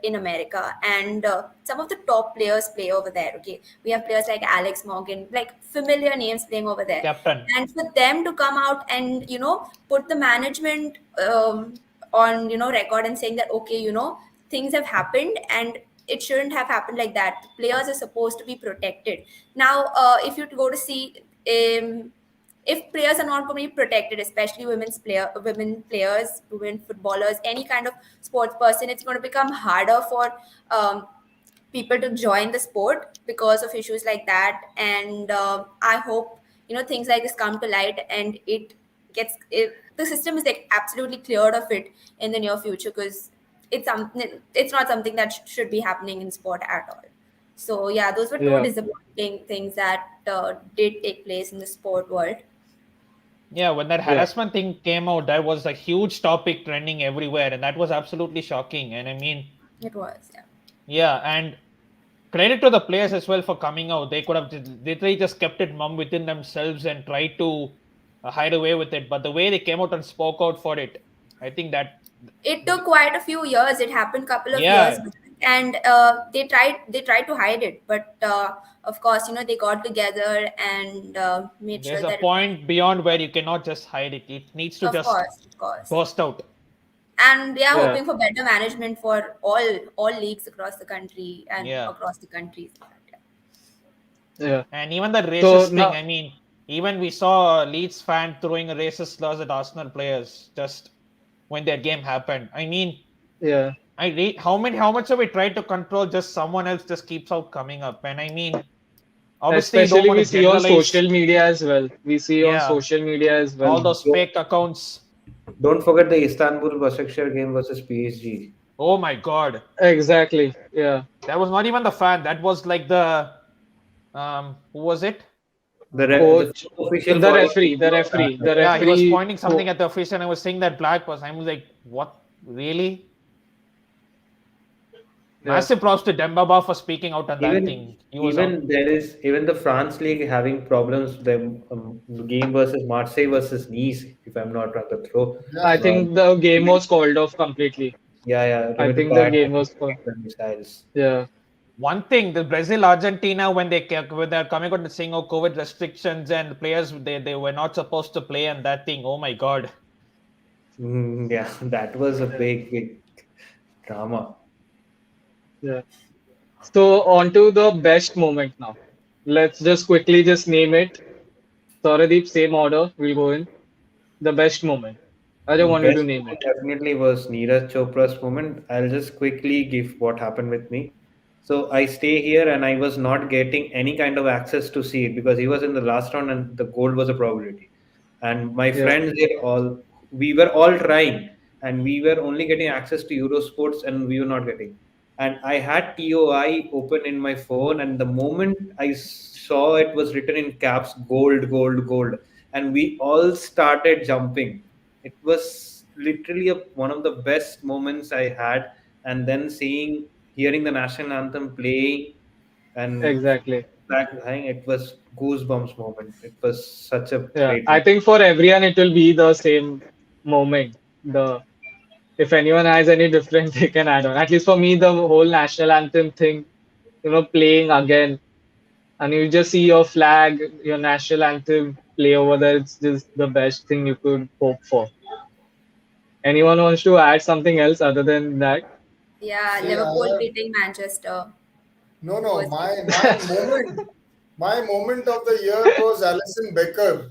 America, and some of the top players play over there. Okay, we have players like Alex Morgan, like familiar names playing over there, Captain. and for them to come out and put the management on record and saying that, okay, things have happened and it shouldn't have happened like that. Players are supposed to be protected. Now if you go to see, if players are not going to be protected, especially women players, women footballers, any kind of sports person, it's going to become harder for people to join the sport because of issues like that. And I hope things like this come to light, and the system is like absolutely cleared of it in the near future, because it's not something that should be happening in sport at all. So yeah, those were two Yeah. disappointing things that did take place in the sport world. Yeah, when that Yeah. harassment thing came out, that was a huge topic trending everywhere, and that was absolutely shocking. And I mean, It was, yeah. yeah, and credit to the players as well for coming out. They could have literally just kept it mum within themselves and tried to hide away with it. But the way they came out and spoke out for it, I think that, It took quite a few years. It happened couple of years yeah, back, and they tried to hide it, but of course, they got together and made there's sure a that, point beyond where you cannot just hide it. It needs to just of course, burst out. and we are Yeah. hoping for better management for all leagues across the country and Yeah. across the countries. Yeah. And even the So racist thing, now, I mean, even we saw a Leeds fan throwing a racist slurs at Arsenal players just when their game happened. I mean, yeah. I read how much have we tried to control, just someone else just keeps out coming up. And I mean, obviously you don't Especially want we to see on generalize. social media as well. We see on Yeah, social media as well. all those fake accounts. Don't forget the Istanbul Başakşehir game versus PSG. Oh my god. Exactly. Yeah. That was not even the fan. That was like the who was it? The Coach, official the following. referee, the referee, the Yeah, he was referee. pointing something at the official and I was saying that black person. I was like, what? Really? Yeah. Massive props to Dembaba for speaking out on that Even thing. He was out. even there is even the France league having problems. The game versus Marseille versus Nice, if I'm not wrong, the throw. I Yeah. think the game was called off completely. Yeah. I With the think the bat game was fun. and the missiles. Yeah, One thing, the Brazil Argentina when they're coming out and saying oh COVID restrictions and the players they were not supposed to play and that thing. Oh my god. Yeah, that was a big drama. yeah. So on to the best moment now. Let's just quickly just name it. Sauradeep, same order. We'll go in. The best moment. I just The want you to best name moment it. definitely was Neeraj Chopra's moment. I'll just quickly give what happened with me. So I stay here and I was not getting any kind of access to see it because he was in the last round and the gold was a probability. And my Yeah, friends we were all trying and we were only getting access to Eurosports and we were not getting. And I had TOI open in my phone and the moment I saw it was written in caps gold, gold, gold. And we all started jumping. It was literally one of the best moments I had. And then hearing the national anthem playing and exactly. back behind, it was goosebumps moment. It was such a Yeah, great I moment. think for everyone it will be the same moment. The If anyone has any different, they can add on. At least for me, the whole national anthem thing, playing again, and you just see your flag, your national anthem play over there. It's just the best thing you could hope for. Anyone wants to add something else other than that? Yeah, See, Liverpool beating Manchester no. was My moment of the year was Alison Becker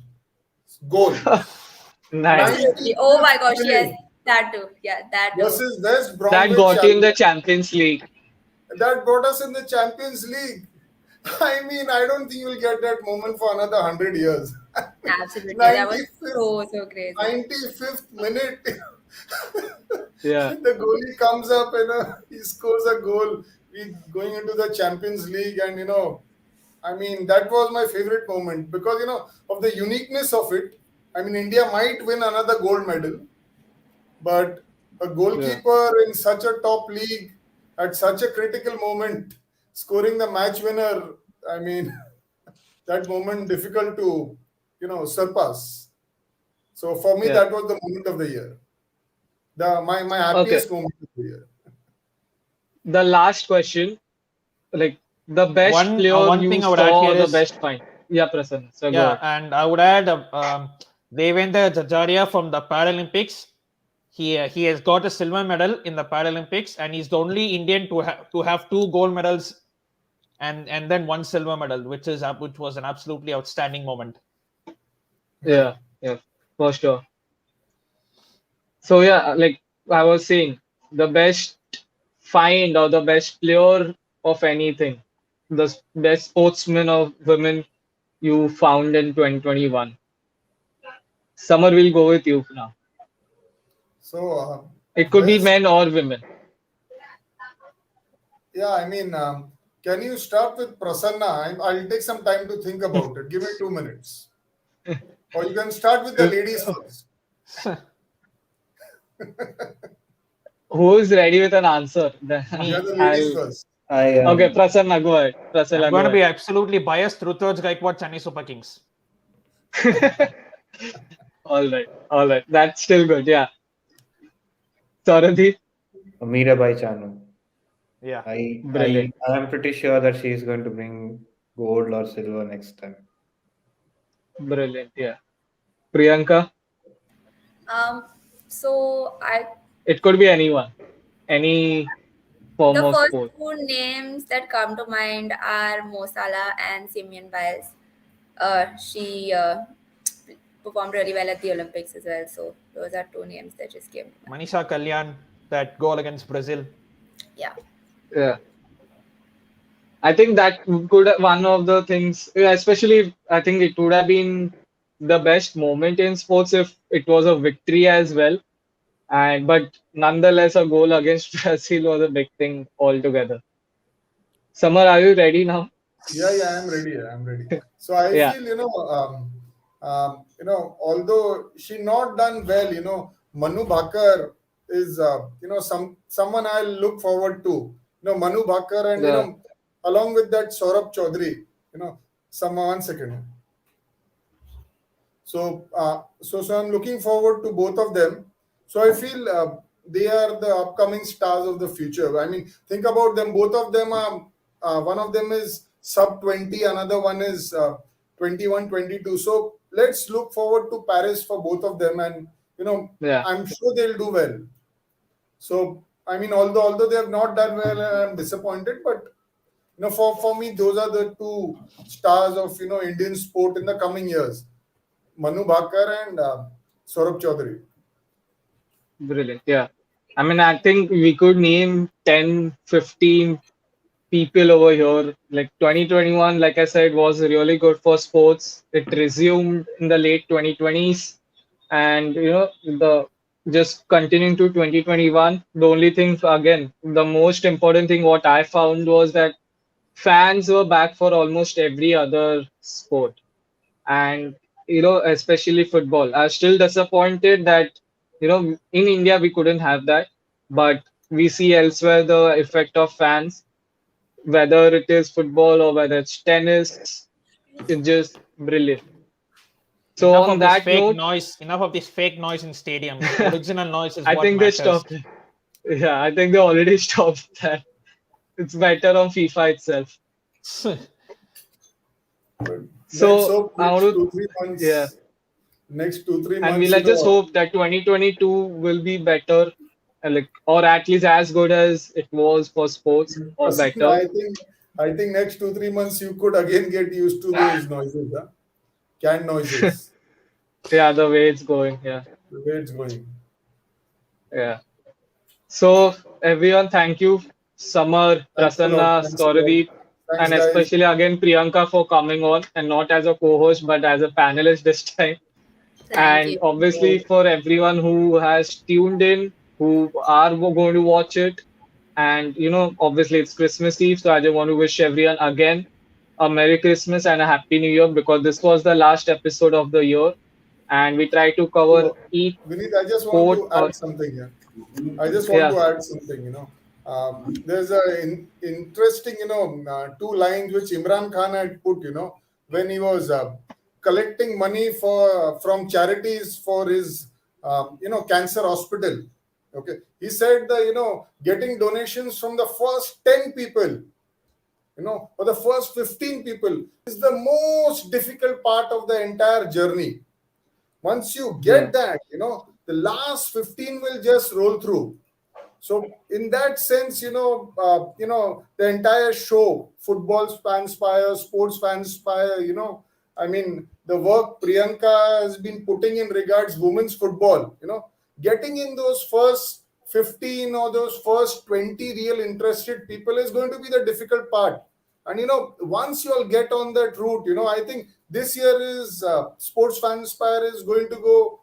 goal, Nice. absolutely. Oh my 95th gosh, yes, minute that too. Yeah, that too. versus West That Bromwich got you in the Albion. Champions League. That brought us in the Champions League. I mean, I don't think you'll get that moment for another 100 years. Absolutely, that was 95th, so crazy. 95th minute, Yeah, the goalie comes up and he scores a goal. We going into the Champions League, and I mean, that was my favorite moment because of the uniqueness of it. I mean, India might win another gold medal, but a yeah, goalkeeper in such a top league at such a critical moment, scoring the match winner, I mean, that moment difficult to, surpass. So for me, yeah. that was the moment of the year, my Okay. happiest moment of the year. The last question, like the best player One you thing I would add saw here or the is best find. Yeah, Prasanna. So go yeah, ahead. and I would add Devendra Jajaria from the Paralympics. He has got a silver medal in the Paralympics, and he's the only Indian to have two gold medals and then one silver medal, which was an absolutely outstanding moment. Yeah. Yeah, yeah, for sure. So yeah, like I was saying, the best find or the best player of anything, the best sportsman of women you found in 2021. Summer will go with you now. So, It could be best, men or women. yeah, I mean, can you start with Prasanna? I'll take some time to think about it. Give me 2 minutes. Or you can start with the ladies first. Who's ready with an answer? Then Yeah, Me. the ladies I'll. first. I Okay, Prasanna, go ahead. I'm Prasanna, going go to be ahead. absolutely biased. Ruturaj Gaikwad, Chennai Super Kings. All right, all right. That's still good. Yeah. Saradhi, Mirabai Chanu. Yeah. I brilliant, am pretty sure that she is going to bring gold or silver next time. brilliant. Yeah. Priyanka, Um, so it could be anyone, any form the of first sport. two names that come to mind are Mo Salah and Simeon Biles. She performed really well at the Olympics as well. So those are two names that just came to mind. Manisha Kalyan, that goal against Brazil. Yeah. Yeah. I think that could one of the things, especially I think it would have been the best moment in sports if it was a victory as well. And but nonetheless, a goal against Brazil was a big thing altogether. Samar, are you ready now? Yeah, I'm ready. I'm ready. So I Yeah, feel, although she not done well, Manu Bhakkar is, someone I look forward to. Manu Bhakkar and, the along with that Saurabh Chaudhary, one second. So I'm looking forward to both of them. So I feel they are the upcoming stars of the future. I mean, think about them. Both of them are. One of them is sub 20. Another one is 21, 22. So let's look forward to Paris for both of them, and Yeah, I'm sure they'll do well. So I mean, although they have not done well, I'm disappointed. But for me, those are the two stars of Indian sport in the coming years: Manu Bhakkar and Saurabh Chaudhary. brilliant. Yeah. I mean, I think we could name 10, 15 people over here. Like 2021, like I said, was really good for sports. It resumed in the late 2020s, and the just continuing to 2021. The only thing, again, the most important thing what I found was that fans were back for almost every other sport, and especially football. I was still disappointed that in India we couldn't have that, but we see elsewhere the effect of fans, whether it is football or whether it's tennis. It's just brilliant. So Enough on of this that fake note, noise. Enough of this fake noise in stadiums. Original noise is I what think they matters. stopped it. Yeah, I think they already stopped that. It's better on FIFA itself. But let's So hope I next want two three to, yeah, months. Next 2 3 and months, we'll just hope that 2022 will be better, like, or at least as good as it was for sports, or better. I think next 2 3 months you could again get used to those noises, huh? Can noises, Yeah, the way it's going. Yeah, the way it's going. yeah. So everyone, thank you, Samar, Thanks a lot. Prasanna, Thanks a lot. Storadeep, Thanks, and guys. especially again Priyanka for coming on, and not as a co-host but as a panelist this time. Thank And you. obviously for everyone who has tuned in, who are going to watch it, and obviously it's Christmas Eve, so I just want to wish everyone again a Merry Christmas and a Happy New Year, because this was the last episode of the year, and we try to cover So, each Vineet, I just want sport to or add something here. I just want yeah, to add something. There's a interesting, two lines which Imran Khan had put, when he was collecting money from charities for his, cancer hospital. Okay, he said the, getting donations from the first 10 people, or the first 15 people is the most difficult part of the entire journey. Once you yeah, get that, the last 15 will just roll through. So in that sense, the entire show, football Fanspire, sports Fanspire, I mean, the work Priyanka has been putting in regards women's football, getting in those first 15 or those first 20 real interested people is going to be the difficult part. And once you all get on that route, I think this year is sports Fanspire is going to go,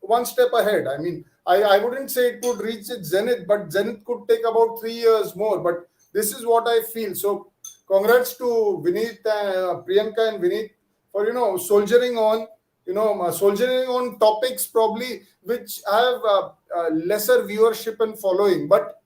one step ahead. I mean, I wouldn't say it could reach its zenith, but zenith could take about 3 years more. But this is what I feel. So, congrats to Vineet, Priyanka, and Vineet for soldiering on. Soldiering on topics probably which have lesser viewership and following, but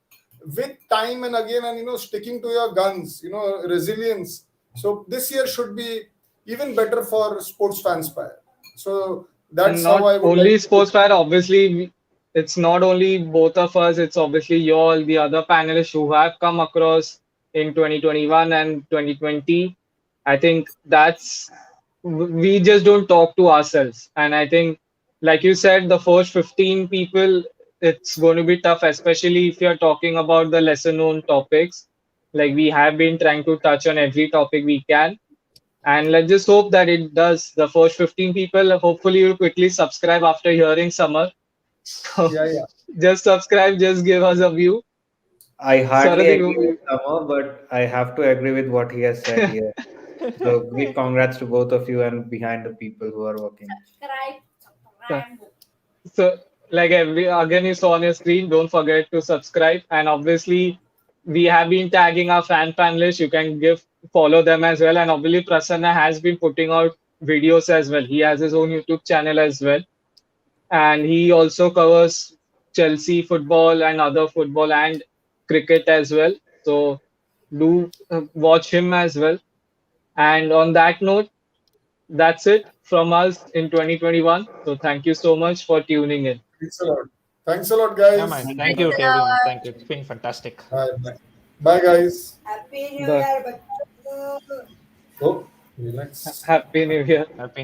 with time and again, and sticking to your guns, resilience. So this year should be even better for sports Fanspire. So and that's how not I would only like to. sports fan. Obviously, it's not only both of us. It's obviously you all, the other panelists who have come across in 2021 and 2020. I think we just don't talk to ourselves. And I think, like you said, the first 15 people, it's going to be tough, especially if you're talking about the lesser known topics. Like we have been trying to touch on every topic we can. And let's just hope that it does. The first 15 people, hopefully, you'll quickly subscribe after hearing Summer. So Yeah, yeah. just subscribe, just give us a view. I hardly agree with Saradeep, Summer, but I have to agree with what he has said here. So big congrats to both of you and behind the people who are working. so, like every again you saw on your screen, don't forget to subscribe. And obviously, we have been tagging our fan panelists. You can give follow them as well. And obviously, Prasanna has been putting out videos as well. He has his own YouTube channel as well, and he also covers Chelsea football and other football and cricket as well. So do watch him as well. And on that note, that's it from us in 2021. So thank you so much for tuning in. Thanks a lot. Thanks a lot, Yeah, guys. man. Thank Thank you. you to Thanks a everyone. lot. Thank you. It's been fantastic. Bye. Bye, guys. Happy New Bye. Year. Oh, relax. Happy New Year. Happy